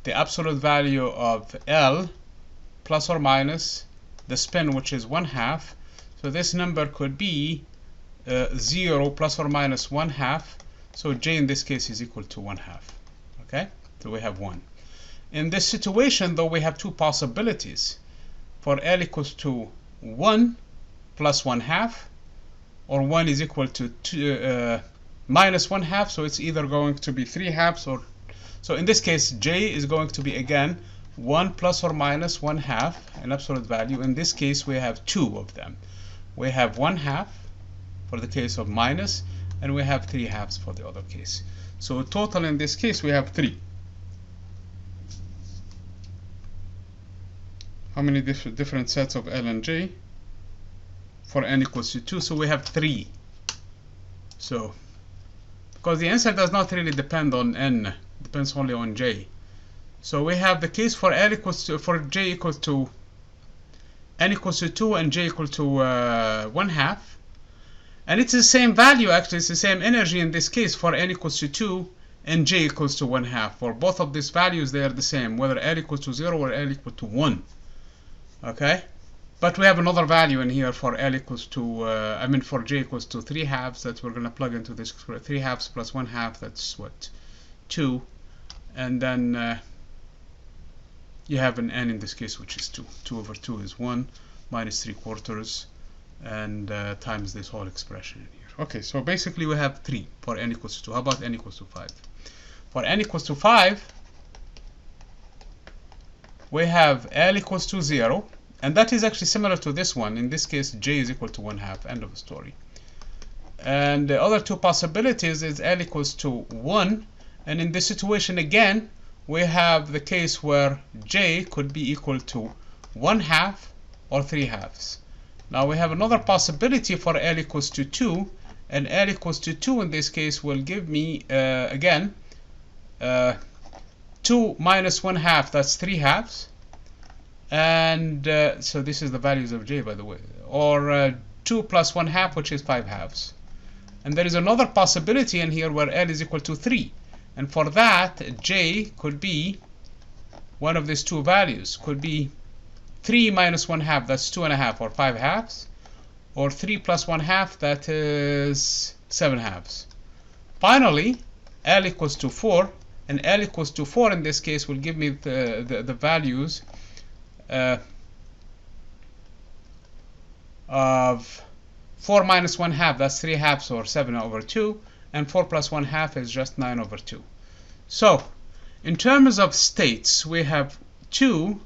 Speaker 1: the absolute value of L plus or minus the spin, which is 1/2. So this number could be 0 plus or minus 1/2. So J in this case is equal to 1/2. Okay, so we have 1. In this situation, though, we have two possibilities. For L equals to 1 plus 1/2, or 1 is equal to 2, minus 1/2. So it's either going to be 3/2, or so in this case, J is going to be again 1 plus or minus 1/2, an absolute value. In this case, we have two of them. We have 1/2 for the case of minus, and we have 3/2 for the other case. So total in this case, we have 3. How many different sets of L and J? For n equals to 2, so we have 3. So, because the answer does not really depend on n, depends only on J. So we have the case for L equals to, for J equals to n equals to 2 and J equal to 1/2, and it's the same value. Actually, it's the same energy in this case for n equals to 2 and J equals to 1/2. For both of these values, they are the same, whether L equals to 0 or L equal to 1. Okay, but we have another value in here for L equals to, for J equals to 3/2 that we're going to plug into this. 3/2 plus 1/2, that's what, 2. And then you have an n in this case, which is 2. 2 over 2 is 1 minus 3/4, and times this whole expression in here. Okay, so basically we have 3 for n equals to 2. How about n equals to 5? For n equals to 5, we have L equals to 0, and that is actually similar to this one. In this case, J is equal to 1/2, end of the story. And the other two possibilities is L equals to 1, and in this situation again, we have the case where J could be equal to 1/2 or 3/2. Now we have another possibility for L equals to 2, and L equals to 2 in this case will give me, again, 2 minus 1/2, that's 3/2. And so this is the values of J, by the way, or 2 plus 1/2, which is 5/2. And there is another possibility in here where L is equal to 3. And for that, J could be one of these two values. Could be 3 minus 1/2, that's 2.5 or 5/2, or 3 plus 1/2, that is 7/2. Finally, L equals to 4, and L equals to 4 in this case will give me the values of 4 minus 1/2, that's 3/2 or 7/2, and 4 plus 1/2 is just 9/2. So, in terms of states, we have 2,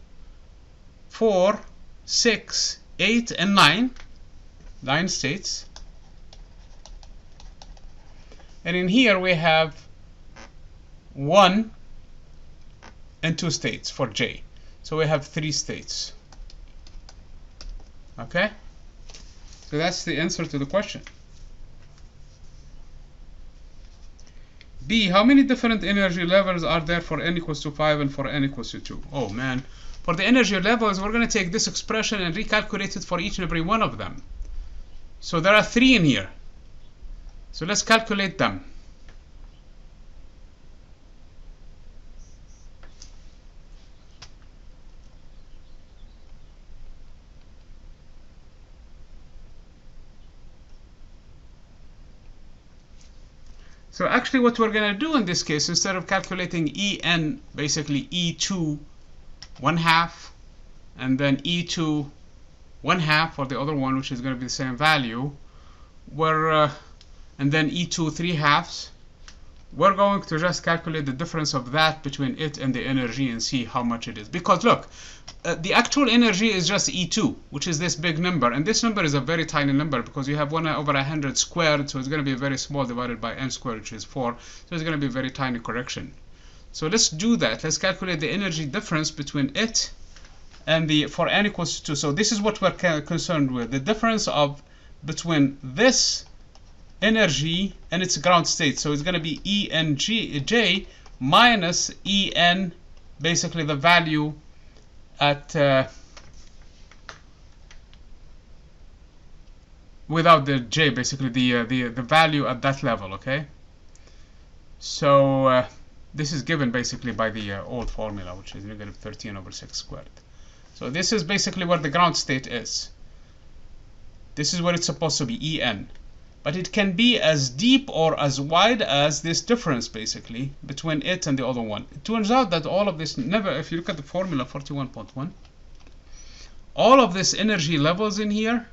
Speaker 1: 4, 6, 8, and 9. 9 states. And in here we have 1 and 2 states for J. So we have 3 states. Okay? So that's the answer to the question. B, how many different energy levels are there for n equals to 5 and for n equals to 2? Oh man, for the energy levels, we're going to take this expression and recalculate it for each and every one of them. So there are 3 in here. So let's calculate them. So actually what we're going to do in this case, instead of calculating En, basically E2 1/2, and then E2 1/2 for the other one, which is going to be the same value, and then E2 3/2, we're going to just calculate the difference of that between it and the energy and see how much it is. Because look, the actual energy is just E2, which is this big number, and this number is a very tiny number because you have 1/100 squared, so it's going to be very small divided by n squared, which is 4, so it's going to be a very tiny correction. So let's do that. Let's calculate the energy difference between it and for n equals to 2. So this is what we're concerned with, the difference of between this energy and its ground state. So it's going to be Ej minus En, basically the value at without the J, basically the value at that level. Okay, so this is given basically by the old formula, which is negative 13 over 6 squared. So this is basically where the ground state is. This is where it's supposed to be, En. But it can be as deep or as wide as this difference, basically, between it and the other one. It turns out that all of this never, if you look at the formula 41.1, all of this energy levels in here,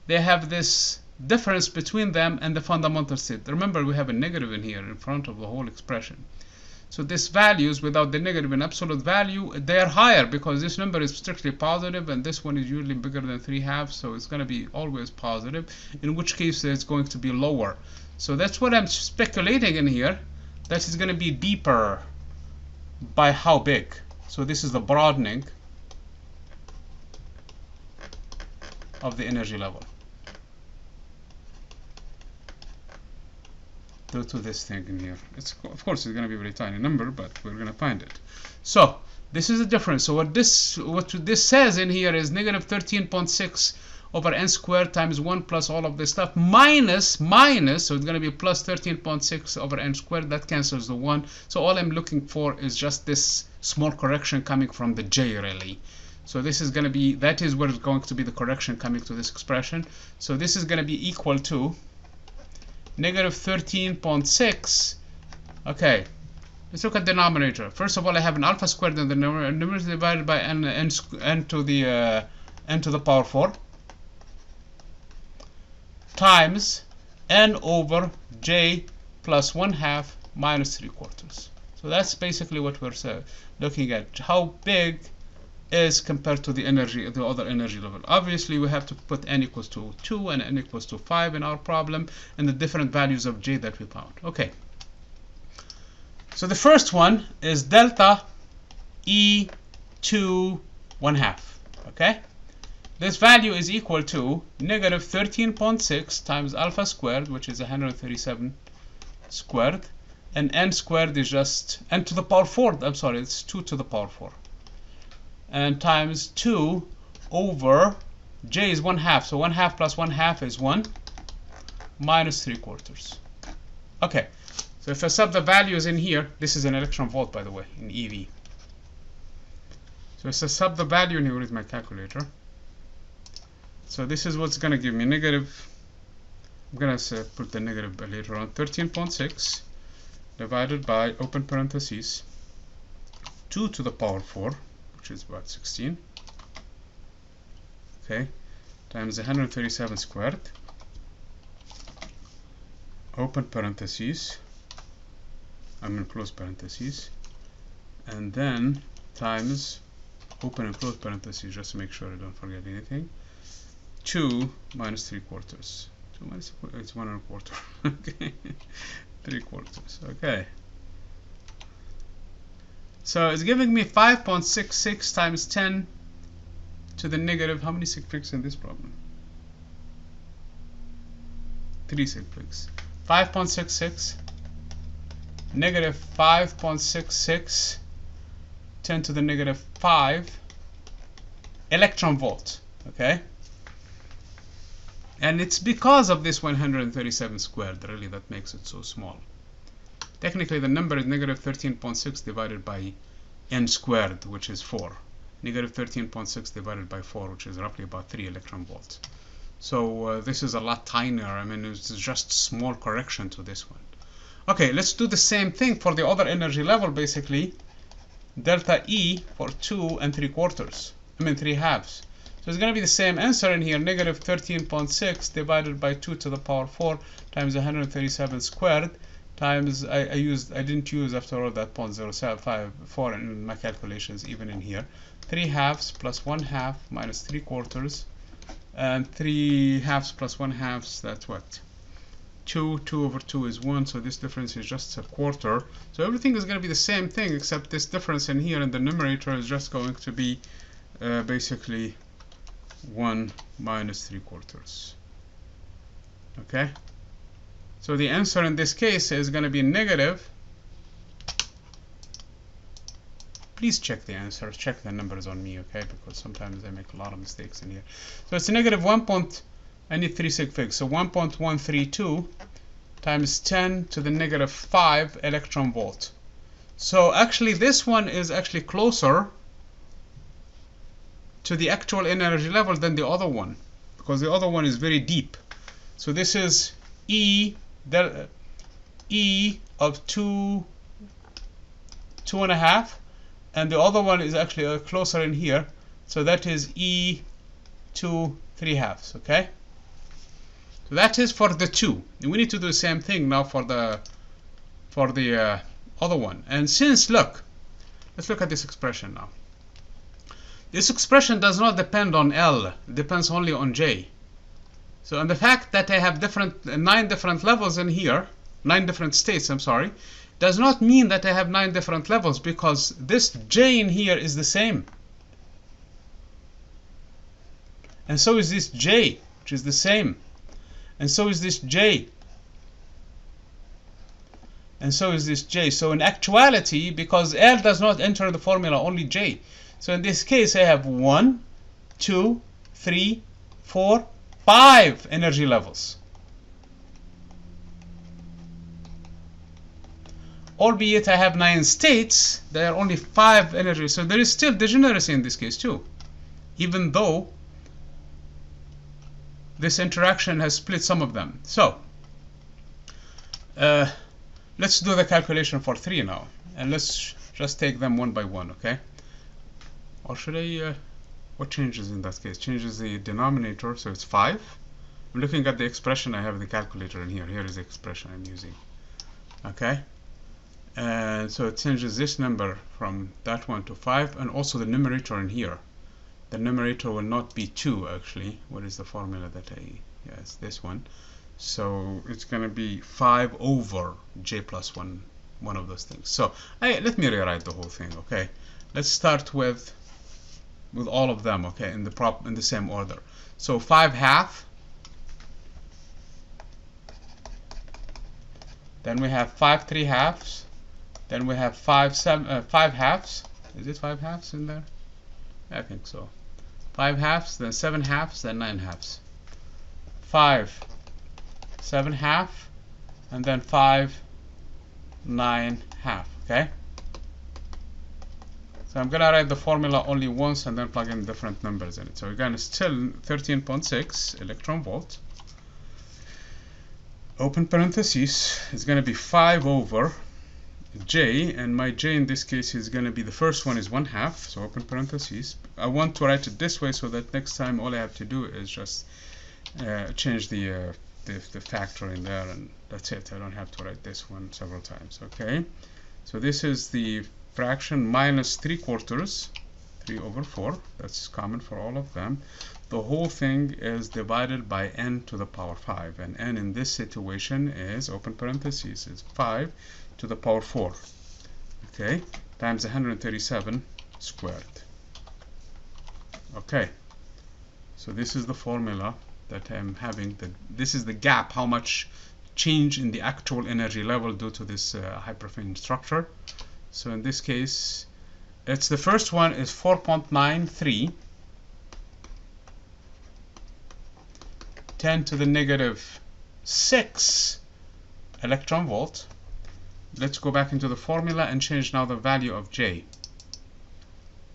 Speaker 1: they have this difference between them and the fundamental state. Remember, we have a negative in here in front of the whole expression. So these values, without the negative and absolute value, they are higher because this number is strictly positive and this one is usually bigger than 3/2, so it's going to be always positive, in which case it's going to be lower. So that's what I'm speculating in here, that it's going to be deeper. By how big? So this is the broadening of the energy level due to this thing in here. Of course it's going to be a very tiny number, but we're going to find it. So this is the difference. So what this says in here is negative 13.6 over n squared times 1 plus all of this stuff minus, so it's going to be plus 13.6 over n squared. That cancels the 1. So all I'm looking for is just this small correction coming from the J, really. So this is going to be, that is where it's going to be the correction coming to this expression. So this is going to be equal to negative 13.6. Okay, let's look at the denominator. First of all, I have an alpha squared in the numerator divided by n to the power 4 times n over j plus 1/2 minus 3/4. So that's basically what we're looking at. How big is compared to the energy, the other energy level. Obviously, we have to put n equals to 2 and n equals to 5 in our problem, and the different values of j that we found. Okay. So the first one is delta E2 1/2. Okay. This value is equal to negative 13.6 times alpha squared, which is 137 squared, and n squared is just n to the power 4. I'm sorry, it's 2 to the power 4. And times 2 over j is 1/2. So 1/2 plus 1/2 is 1 minus 3/4. Okay, so if I sub the values in here, this is an electron volt, by the way, in EV. So if I sub the value in here with my calculator, so this is what's going to give me negative, I'm going to put the negative later on, 13.6 divided by, open parentheses, 2 to the power 4, which is about 16, okay, times 137 squared, open parentheses, I'm in close parentheses, and then times, open and close parentheses, just to make sure I don't forget anything, 2 minus 3/4. 2 minus, it's 1 1/4, okay, 3/4, okay. So it's giving me 5.66 times 10 to the negative, how many sig figs in this problem? 3 sig figs. 5.66, negative 5.66, 10 to the negative 5 electron volt, okay? And it's because of this 137 squared, really, that makes it so small. Technically, the number is negative 13.6 divided by n squared, which is 4. Negative 13.6 divided by 4, which is roughly about 3 electron volts. So this is a lot tinier. I mean, it's just small correction to this one. Okay, let's do the same thing for the other energy level, basically. Delta E for 2 3/4. I mean 3/2. So it's going to be the same answer in here, negative 13.6 divided by 2 to the power 4 times 137 squared times, I didn't use after all that 0.054 in my calculations, even in here. 3/2 plus 1/2 minus 3/4, and 3/2 plus 1/2, that's what? 2 over 2 is 1, so this difference is just 1/4. So everything is going to be the same thing, except this difference in here in the numerator is just going to be basically 1 minus 3/4. Okay, so the answer in this case is going to be negative. Please check the answers, check the numbers on me, okay, because sometimes I make a lot of mistakes in here. So it's a negative 1. I need 3 sig figs, so 1.132 times 10 to the negative 5 electron volt. So actually this one is actually closer to the actual energy level than the other one, because the other one is very deep. So this is E of 2.5, and the other one is actually closer in here, so that is E 2.3/2. Okay, so that is for the 2. And we need to do the same thing now for the other one. And since, look, let's look at this expression now. This expression does not depend on L, it depends only on J. So, and the fact that I have 9 different levels in here, 9 different states, I'm sorry, does not mean that I have 9 different levels, because this J in here is the same. And so is this J, which is the same. And so is this J. And so is this J. So in actuality, because L does not enter the formula, only J. So in this case, I have 1, 2, 3, 4, 5 energy levels. Albeit I have 9 states, there are only 5 energies. So there is still degeneracy in this case too, even though this interaction has split some of them. So let's do the calculation for 3 now, and let's just take them one by one, okay? Or should I, what changes in that case? Changes the denominator, so it's 5. I'm looking at the expression, I have the calculator in here. Here is the expression I'm using, okay? And so it changes this number from that one to 5, and also the numerator in here. The numerator will not be 2, actually. What is the formula that yeah, it's this one. So it's going to be 5 over J plus 1, one of those things. So let me rewrite the whole thing, okay? Let's start with all of them, okay, in the same order. So 5/2. Then we have 5 3/2. Then we have 5 halves. Is it 5 halves in there? I think so. 5 halves, then 7 halves, then 9 halves. 5 7/2, and then 5 9/2. Okay. So I'm gonna write the formula only once and then plug in different numbers in it. So again, it's still 13.6 electron volt. Open parentheses. It's gonna be 5 over J, and my J in this case is going to be, the first one is 1/2, so open parentheses. I want to write it this way so that next time all I have to do is just change the factor in there, and that's it. I don't have to write this one several times, okay? So this is the fraction minus 3/4, 3 over 4. That's common for all of them. The whole thing is divided by n to the power 5, and n in this situation is, open parentheses, is 5 to the power 4, okay, times 137 squared. Okay, so this is the formula that I'm having. This is the gap, how much change in the actual energy level due to this hyperfine structure. So in this case, it's the first one is 4.93 10 to the negative 6 electron volt. Let's go back into the formula and change now the value of J.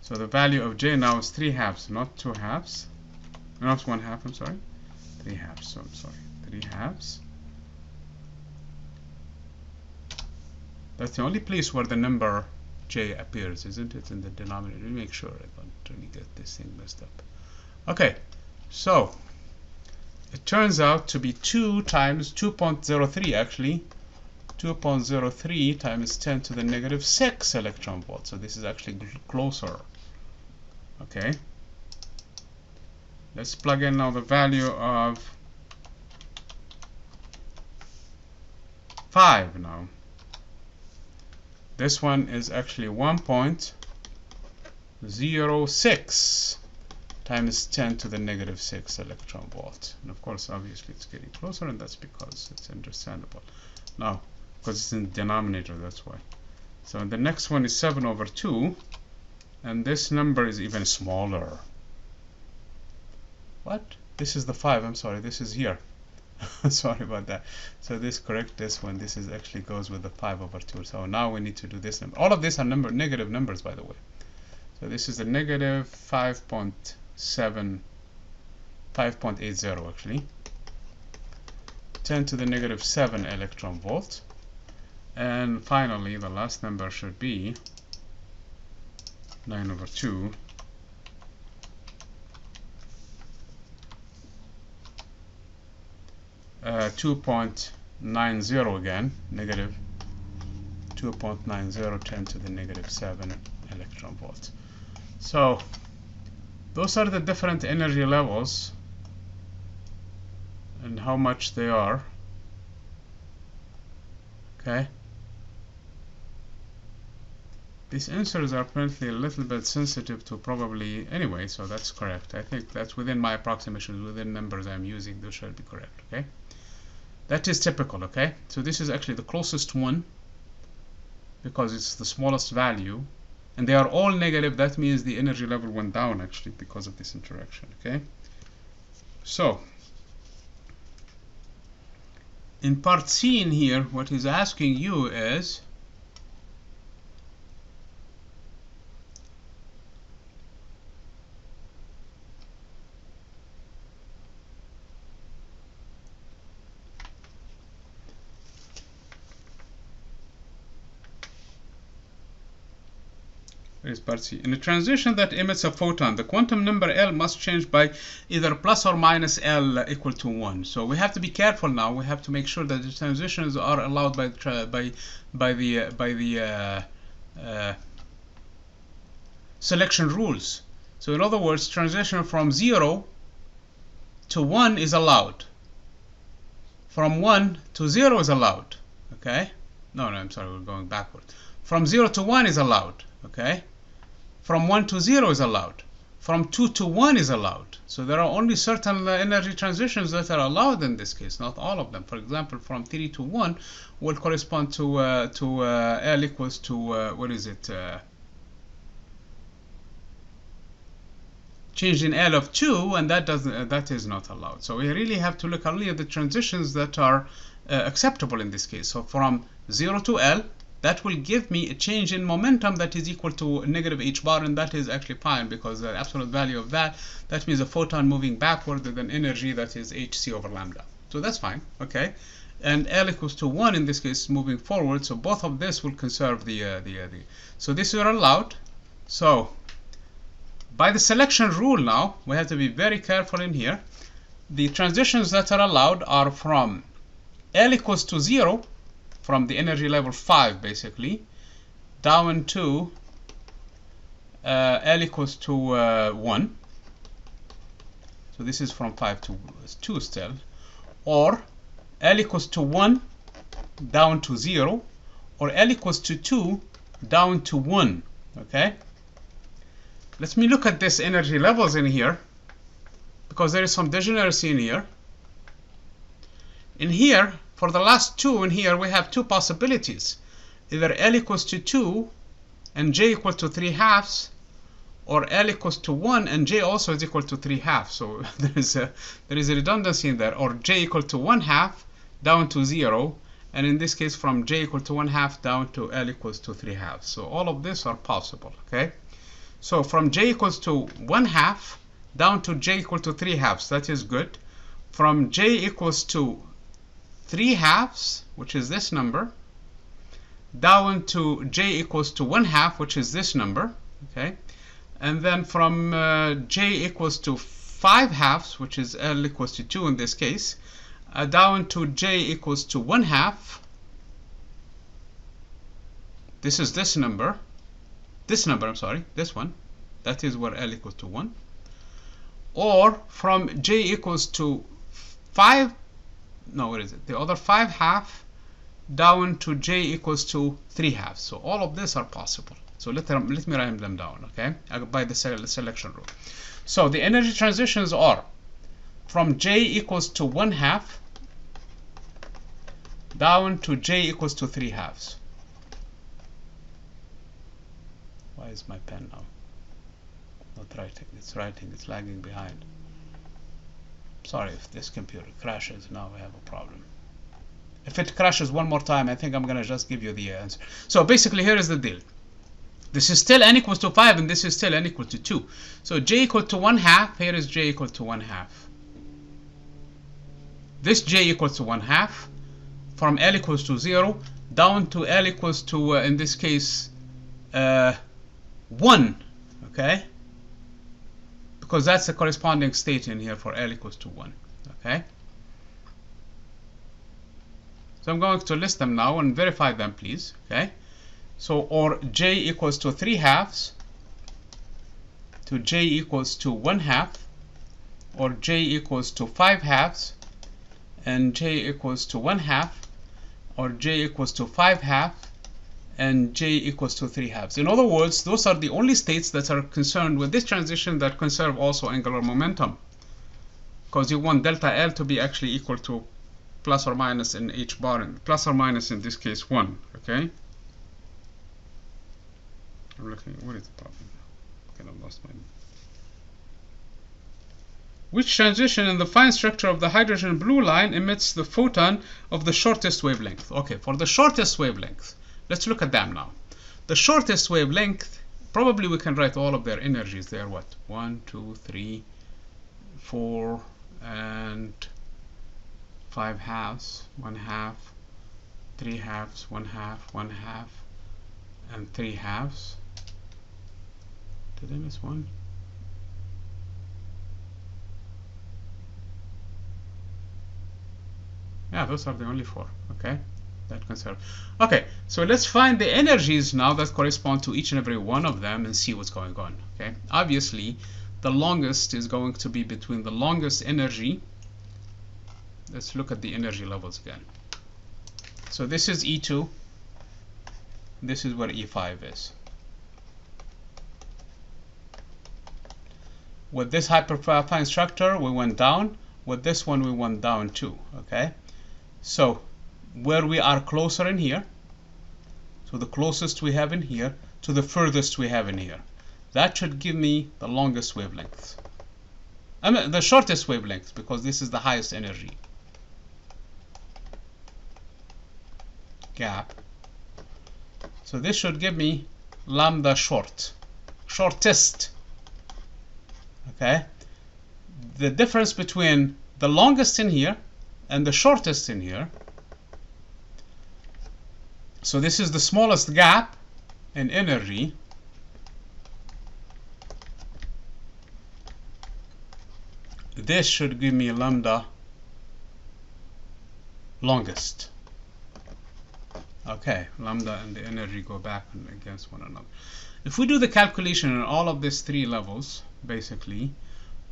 Speaker 1: So the value of J now is 3/2, not 2/2. Not 1/2, I'm sorry. 3/2, so I'm sorry. 3/2. That's the only place where the number J appears, isn't it? In the denominator. Let me make sure I don't really get this thing messed up. Okay, so it turns out to be 2 times 2.03 actually. 2.03 times 10 to the negative 6 electron volts. So this is actually closer. Okay. Let's plug in now the value of 5 now. This one is actually 1.1 0.06 times 10 to the negative 6 electron volt. And of course, obviously, it's getting closer, and that's because it's understandable. Now, because it's in the denominator, that's why. So the next one is 7/2, and this number is even smaller. What? This is the 5. I'm sorry, this is here. Sorry about that. So this correct this one. This is actually goes with the 5/2. So now we need to do this number. All of these are negative numbers, by the way. So this is the negative 5.80 actually. 10 to the negative 7 electron volt. And finally, the last number should be 9/2. 2.90 again, negative 2.90, 10 to the negative 7 electron volts. So those are the different energy levels and how much they are. Okay. These answers are apparently a little bit sensitive to probably anyway, so that's correct. I think that's within my approximations, within numbers I'm using, those should be correct. Okay. That is typical, okay? So this is actually the closest one because it's the smallest value, and they are all negative. That means the energy level went down actually because of this interaction, okay? So in part C in here, what he's asking you is part C. In a transition that emits a photon, the quantum number L must change by either plus or minus L equal to 1. So we have to be careful now. We have to make sure that the transitions are allowed by the selection rules. So in other words, transition from 0 to 1 is allowed. From 1 to 0 is allowed. Okay? No, I'm sorry, we're going backward. From 0 to 1 is allowed. Okay? From 1 to 0 is allowed. From 2 to 1 is allowed. So there are only certain energy transitions that are allowed in this case, not all of them. For example, from 3 to 1 will correspond to L equals to, what is it? Change in L of 2, and that is not allowed. So we really have to look only at the transitions that are acceptable in this case. So from 0 to L, that will give me a change in momentum that is equal to negative h bar, and that is actually fine because the absolute value of that means a photon moving backward with an energy that is hc over lambda. So that's fine, okay? And L equals to 1 in this case moving forward, so both of this will conserve the so this is allowed. So by the selection rule now, we have to be very careful in here. The transitions that are allowed are from L equals to 0, from the energy level 5 basically, down to L equals to 1. So this is from 5 to 2 still. Or L equals to 1 down to 0. Or L equals to 2 down to 1. Okay? Let me look at this energy levels in here, because there is some degeneracy in here. In here, for the last two in here, we have two possibilities. Either L equals to 2 and J equal to 3/2, or L equals to 1 and J also is equal to 3/2. So there is a redundancy in there. Or J equal to 1/2 down to 0, and in this case from J equal to 1/2 down to L equals to 3/2. So all of this are possible, okay? So from J equals to 1/2 down to J equal to 3/2, that is good. From J equals to 3/2, which is this number, down to J equals to 1/2, which is this number, okay? And then from J equals to 5/2, which is L equals to 2 in this case, down to J equals to 1/2. This is this number. This number, I'm sorry, this one. That is where L equals to 1. Or from J equals to 5, no, what is it? The other 5/2 down to j equals to 3/2. So all of these are possible. So let me write them down, okay, by the selection rule. So the energy transitions are from j equals to 1/2 down to j equals to 3/2. Why is my pen now not writing? It's writing, it's lagging behind. Sorry if this computer crashes, now we have a problem. If it crashes one more time, I think I'm gonna just give you the answer. So basically here is the deal. This is still n equals to 5 and this is still n equals to 2. So j equal to 1/2, here is j equal to 1/2. This j equals to 1/2 from L equals to 0 down to L equals to, in this case, 1, okay? Because that's the corresponding state in here for L equals to 1, okay? So I'm going to list them now and verify them, please, okay? So, or j equals to 3/2 to j equals to 1/2, or j equals to 5/2 and j equals to 1/2, or j equals to 5/2 and j equals to 3/2. In other words, those are the only states that are concerned with this transition that conserve also angular momentum, because you want delta L to be actually equal to plus or minus in h bar, and plus or minus in this case 1, okay? I'm looking, what is the problem? Okay, I've lost my... Which transition in the fine structure of the hydrogen blue line emits the photon of the shortest wavelength? Okay, for the shortest wavelength, let's look at them now. The shortest wavelength, probably we can write all of their energies there. What? 1, 2, 3, 4, and 5/2, 1/2, 3/2, 1/2, 1/2, and 3/2. Did I miss one? Yeah, those are the only 4. Okay, that conserve. Okay, so let's find the energies now that correspond to each and every one of them and see what's going on. Okay, obviously the longest is going to be between the longest energy. Let's look at the energy levels again. So this is E2. This is where E5 is. With this hyperfine structure, we went down. With this one, we went down too. Okay. So where we are closer in here, so the closest we have in here to the furthest we have in here, that should give me the longest wavelength. I mean the shortest wavelength, because this is the highest energy gap. So this should give me lambda shortest. Okay, the difference between the longest in here and the shortest in here. So this is the smallest gap in energy. This should give me lambda longest. Okay, lambda and the energy go back against one another. If we do the calculation on all of these 3 levels, basically,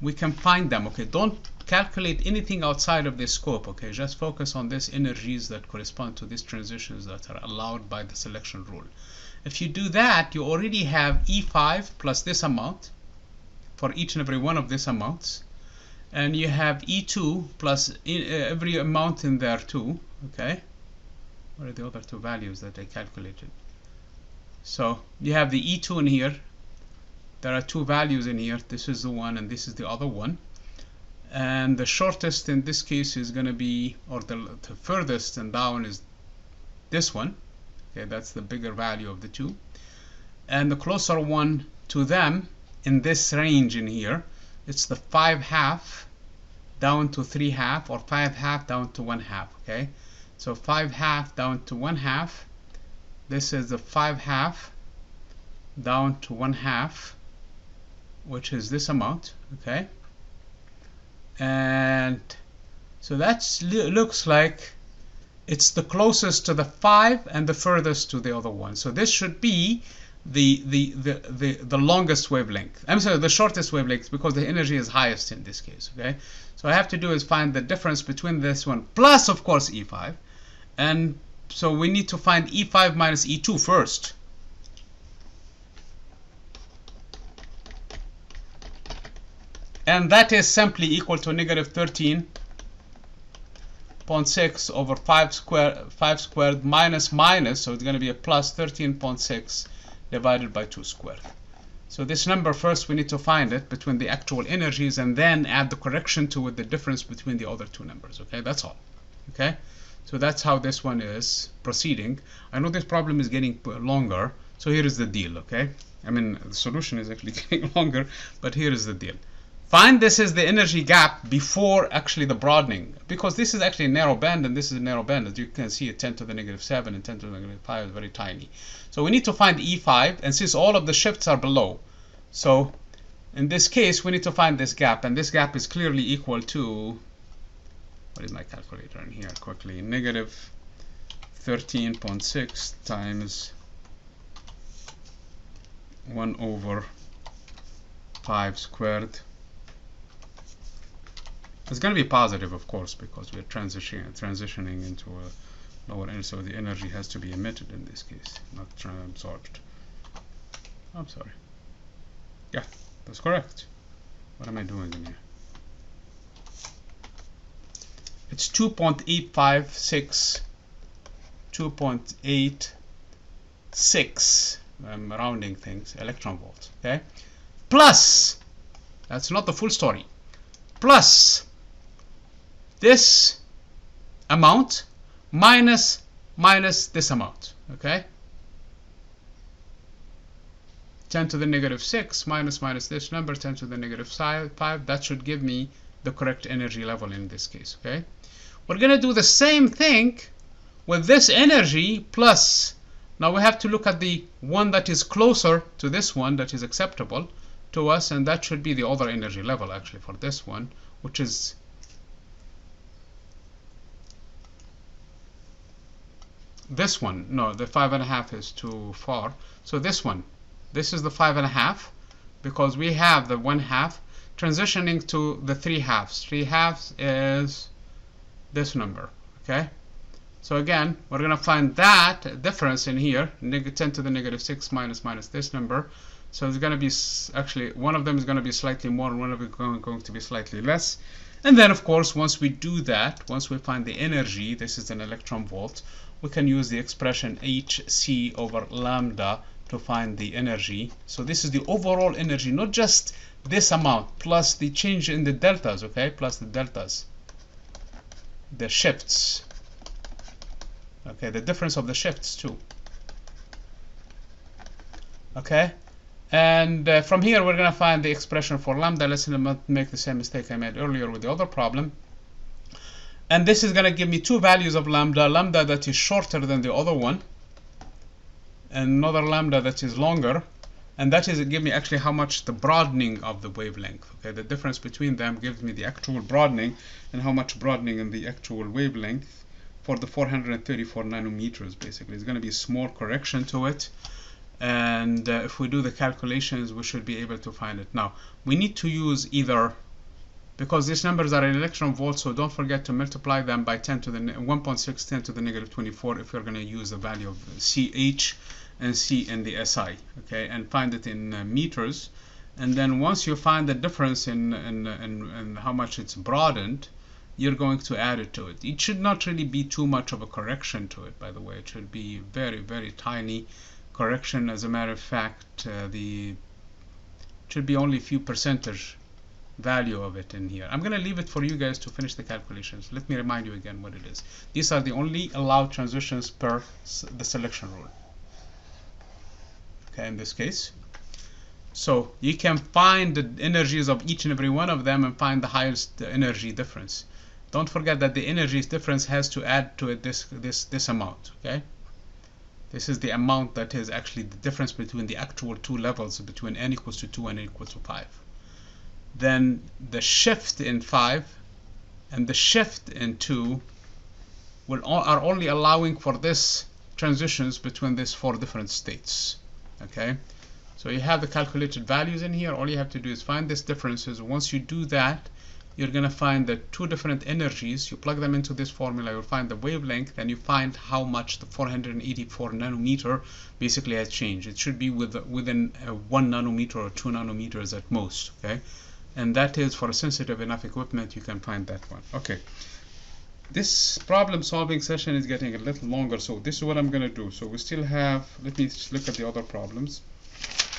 Speaker 1: we can find them. Okay, don't calculate anything outside of this scope. Okay, just focus on these energies that correspond to these transitions that are allowed by the selection rule. If you do that, you already have E5 plus this amount for each and every one of these amounts, and you have E2 plus every amount in there too. Okay, what are the other 2 values that I calculated? So you have the E2 in here. There are 2 values in here. This is the one and this is the other one. And the shortest in this case is going to be, or the furthest and down is this one. Okay, that's the bigger value of the 2. And the closer one to them in this range in here, it's the 5/2 down to 3/2, or 5/2 down to 1/2. Okay, so 5/2 down to 1/2. This is the 5/2 down to 1/2, which is this amount. Okay, and so that looks like it's the closest to the 5 and the furthest to the other one. So this should be the longest wavelength. I'm sorry, the shortest wavelength, because the energy is highest in this case. Okay, so I have to do is find the difference between this one plus, of course, E5, and So we need to find E5 minus E2 first. And that is simply equal to negative 13.6 over 5 squared minus, so it's going to be a plus 13.6 divided by 2 squared. So this number first, we need to find it between the actual energies and then add the correction to it, the difference between the other two numbers. Okay, that's all. Okay, so that's how this one is proceeding. I know this problem is getting longer, so here is the deal. Okay, I mean the solution is actually getting longer, but here is the deal. Find this is the energy gap before actually the broadening, because this is actually a narrow band and this is a narrow band. As you can see, 10 to the negative 7 and 10 to the negative 5 is very tiny. So we need to find E5, and since all of the shifts are below, so in this case we need to find this gap, and this gap is clearly equal to, what is my calculator in here quickly, negative 13.6 times 1 over 5 squared. It's going to be positive, of course, because we're transitioning into a lower energy, so the energy has to be emitted in this case, not absorbed. I'm sorry. Yeah, that's correct. What am I doing in here? It's 2.856, 2.86, I'm rounding things, electron volts, okay? Plus, that's not the full story, plus this amount minus this amount, okay? 10 to the negative 6 minus this number, 10 to the negative 5, that should give me the correct energy level in this case, okay? We're going to do the same thing with this energy plus, now we have to look at the one that is closer to this one that is acceptable to us, and that should be the other energy level actually for this one, which is this one. No, the 5.5 is too far. So this one, this is the 5.5, because we have the 1/2 transitioning to the 3/2. 3/2 is this number, okay? So again, we're going to find that difference in here, 10 to the negative 6 minus this number. So it's going to be, actually, one of them is going to be slightly more and one of them is going to be slightly less. And then, of course, once we do that, once we find the energy, this is an electron volt, we can use the expression Hc over lambda to find the energy. So this is the overall energy, not just this amount, plus the change in the deltas, okay? Plus the deltas, the shifts, okay? The difference of the shifts too, okay? And from here, we're going to find the expression for lambda. Let's not make the same mistake I made earlier with the other problem. And this is going to give me two values of lambda. Lambda that is shorter than the other one, and another lambda that is longer. And that is give me actually how much the broadening of the wavelength. Okay, the difference between them gives me the actual broadening and how much broadening in the actual wavelength for the 434 nanometers. Basically, it's going to be a small correction to it. And if we do the calculations, we should be able to find it. Now, we need to use either, because these numbers are in electron volts, so don't forget to multiply them by 10 to the 1.6, 10 to the negative 24 if you're going to use the value of CH and C in the SI, okay, and find it in meters. And then once you find the difference in how much it's broadened, you're going to add it to it. It should not really be too much of a correction to it, by the way. It should be very, very tiny correction. As a matter of fact, it should be only a few percentage value of it in here. I'm going to leave it for you guys to finish the calculations. Let me remind you again what it is. These are the only allowed transitions per the selection rule, okay, in this case. So you can find the energies of each and every one of them and find the highest energy difference. Don't forget that the energy difference has to add to it this amount, okay? This is the amount that is actually the difference between the actual two levels, between n equals to 2 and n equals to 5. Then the shift in 5 and the shift in 2 are only allowing for this transitions between these 4 different states, okay? So you have the calculated values in here. All you have to do is find these differences. Once you do that, you're going to find the two different energies. You plug them into this formula, you'll find the wavelength, and you find how much the 484 nanometer basically has changed. It should be within 1 nanometer or 2 nanometers at most, okay? And that is, for a sensitive enough equipment, you can find that one. Okay, this problem solving session is getting a little longer, so this is what I'm going to do. So we still have, let me just look at the other problems.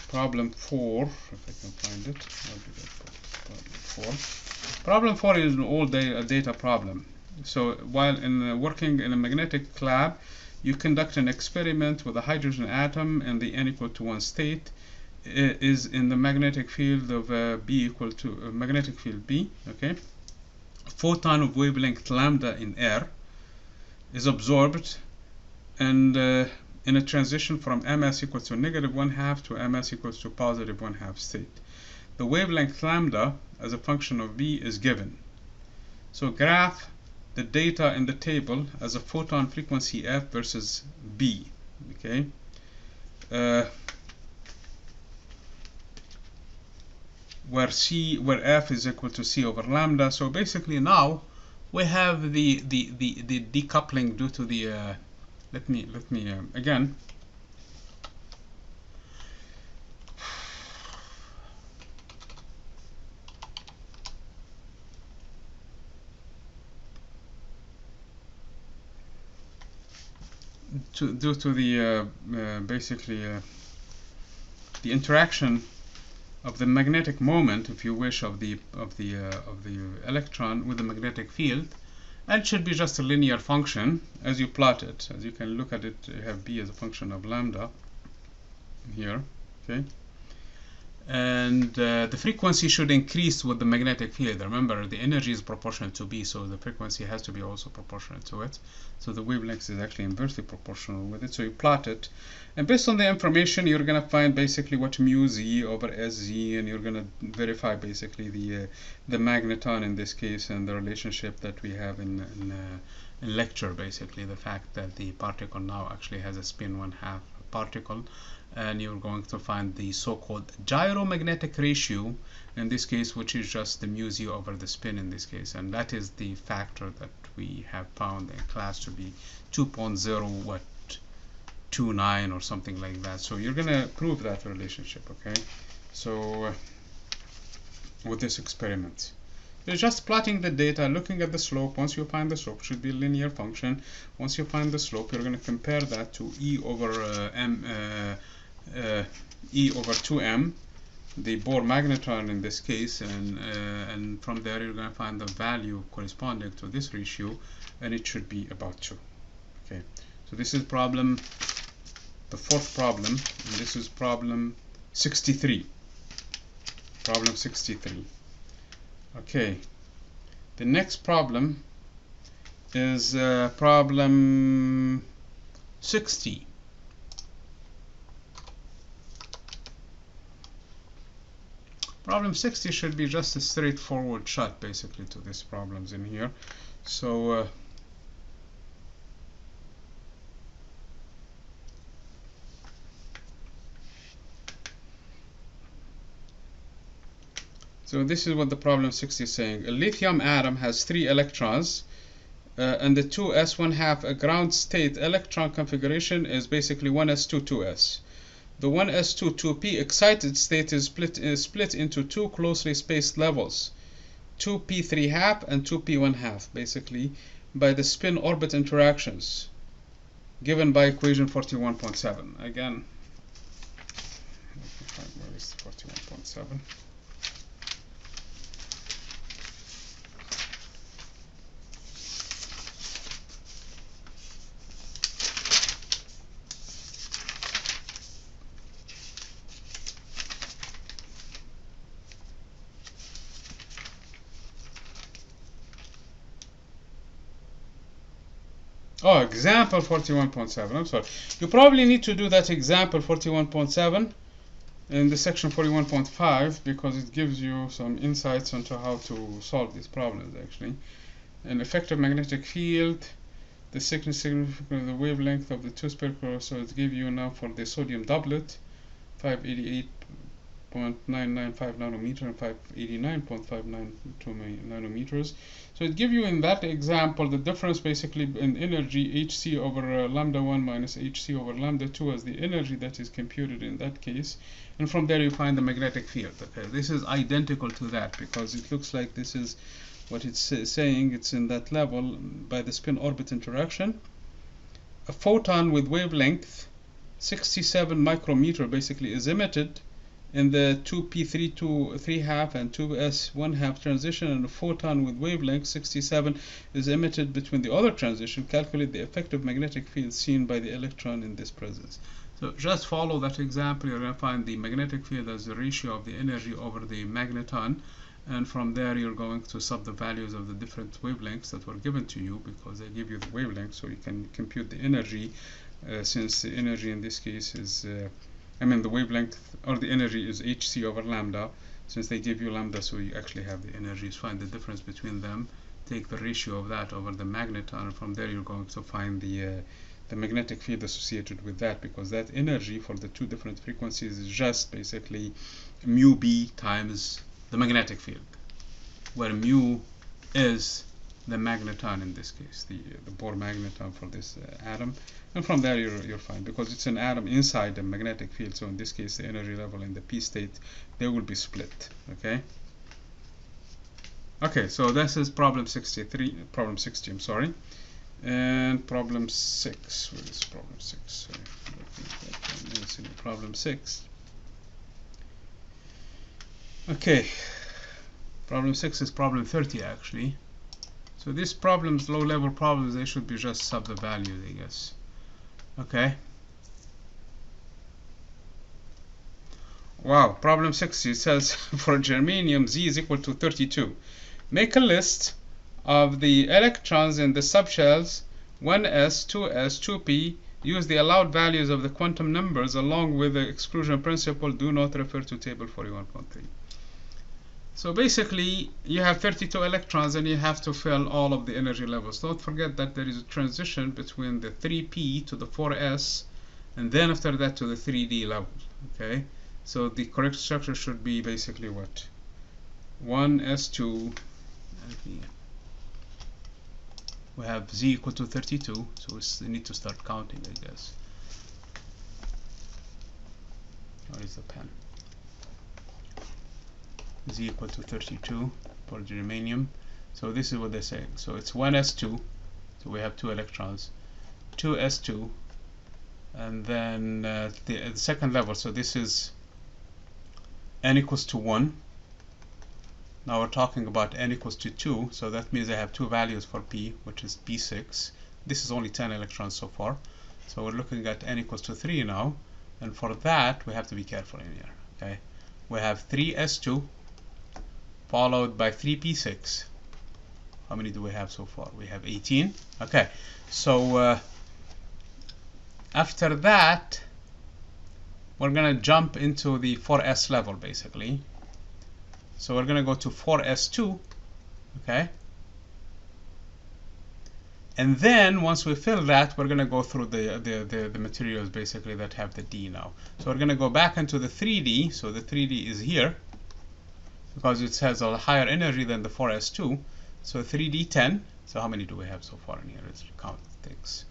Speaker 1: Problem 4, if I can find it. Problem 4. Problem 4 is an all-day data problem. So while working in a magnetic lab, you conduct an experiment with a hydrogen atom in the n equal to 1 state is in the magnetic field of B equal to magnetic field B. Okay, a photon of wavelength lambda in air is absorbed and in a transition from ms equals to -1/2 to ms equals to +1/2 state. The wavelength lambda as a function of B is given. So graph the data in the table as a photon frequency f versus B. Okay, where f is equal to c over lambda. So basically now we have the decoupling due to the let me again due to the basically the interaction of the magnetic moment, if you wish, of the electron with the magnetic field, and it should be just a linear function as you plot it. As you can look at it, you have B as a function of lambda here, okay, and the frequency should increase with the magnetic field. Remember, the energy is proportional to B, so the frequency has to be also proportional to it. So the wavelength is actually inversely proportional with it. So you plot it, and based on the information, you're going to find basically what mu z over sz, and you're going to verify basically the magneton in this case, and the relationship that we have in lecture, basically the fact that the particle now actually has a spin 1/2 particle, and you're going to find the so-called gyromagnetic ratio in this case, which is just the mu z over the spin in this case, and that is the factor that we have found in class to be 2.029 or something like that. So you're going to prove that relationship, okay? So with this experiment, you're just plotting the data, looking at the slope. Once you find the slope, it should be a linear function. Once you find the slope, you're going to compare that to E over 2m, the Bohr Magneton in this case, and from there you're going to find the value corresponding to this ratio, and it should be about 2. Okay, so this is problem, the fourth problem, and this is problem 63. Problem 63. Okay, the next problem is problem 60. Problem 60 should be just a straightforward shot basically to these problems in here. So so this is what the problem 60 is saying. A lithium atom has 3 electrons, and the 2s1/2 a ground state electron configuration is basically 1s2 2s. The 1s2 2p excited state is split into 2 closely spaced levels, 2p3/2 and 2p1/2, basically by the spin orbit interactions given by equation 41.7. Again, where is 41.7? Oh, example 41.7. I'm sorry. You probably need to do that example 41.7 in the section 41.5 because it gives you some insights into how to solve these problems actually. An effective magnetic field, the significance of the wavelength of the two spherical, so it gives you now for the sodium doublet 588 0.995 nanometer and 589.592 nanometers. So it gives you in that example the difference basically in energy hc over lambda 1 minus hc over lambda 2 as the energy that is computed in that case. And from there you find the magnetic field. Okay, this is identical to that because it looks like this is what it's saying. It's in that level by the spin-orbit interaction. A photon with wavelength 67 micrometer basically is emitted in the 2p3 3/2 and 2s 1/2 transition, and a photon with wavelength 67 is emitted between the other transition. Calculate the effective magnetic field seen by the electron in this presence. So just follow that example. You're going to find the magnetic field as the ratio of the energy over the magneton, and from there you're going to sub the values of the different wavelengths that were given to you, because they give you the wavelength so you can compute the energy, since the energy in this case is the wavelength or the energy is hc over lambda. Since they give you lambda, so you actually have the energies. Find the difference between them, take the ratio of that over the magneton, and from there you're going to find the magnetic field associated with that, because that energy for the two different frequencies is just basically mu b times the magnetic field, where mu is the magneton in this case, the Bohr magneton for this atom. And from there you're fine, because it's an atom inside the magnetic field. So in this case the energy level in the p state, they will be split. Okay, so this is problem 60, I'm sorry. And problem 6, where is problem 6? Problem 6. Okay, problem 6 is problem 30 actually. So these problems, low-level problems, they should be just sub the values, I guess. Okay. Wow, problem 60 says for germanium Z is equal to 32. Make a list of the electrons in the subshells 1s, 2s, 2p. Use the allowed values of the quantum numbers along with the exclusion principle. Do not refer to table 41.3. So basically you have 32 electrons and you have to fill all of the energy levels. Don't forget that there is a transition between the 3p to the 4s, and then after that to the 3d level. Okay, so the correct structure should be basically what? 1s2, we have z equal to 32, so we need to start counting, I guess. Where is the pen? Z equal to 32 for germanium. So this is what they're saying. So it's 1s2, so we have 2 electrons, 2s2, and then the second level, so this is n equals to 1. Now we're talking about n equals to 2, so that means I have 2 values for p, which is p6. This is only 10 electrons so far, so we're looking at n equals to 3 now, and for that we have to be careful in here. Okay, we have 3s2 followed by 3p6. How many do we have so far? We have 18. Okay, so after that we're gonna jump into the 4s level basically. So we're gonna go to 4s2. Okay, and then once we fill that, we're gonna go through the materials basically that have the d now. So we're gonna go back into the 3d. So the 3d is here because it has a higher energy than the 4s2. So 3d 10. So how many do we have so far in here? Let's count things.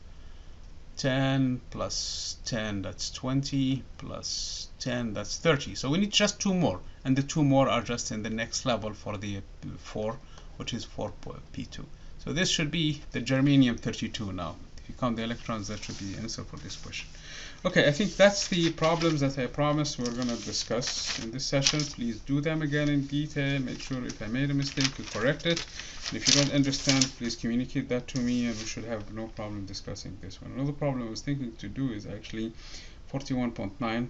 Speaker 1: 10 plus 10, that's 20, plus 10, that's 30. So we need just 2 more, and the 2 more are just in the next level for the 4, which is 4p2. So this should be the germanium 32 now. If you count the electrons, that should be the answer for this question. Okay, I think that's the problems that I promised we're going to discuss in this session. Please do them again in detail. Make sure if I made a mistake, you correct it. And if you don't understand, please communicate that to me, and we should have no problem discussing this one. Another problem I was thinking to do is actually 41.9.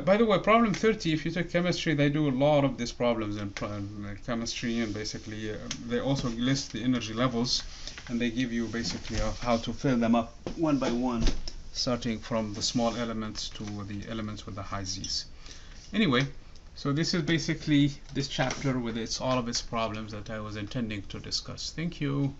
Speaker 1: By the way, problem 30, if you take chemistry, they do a lot of these problems in chemistry, and basically they also list the energy levels, and they give you basically how to fill them up one by one, starting from the small elements to the elements with the high Z's. Anyway, so this is basically this chapter with all of its problems that I was intending to discuss. Thank you.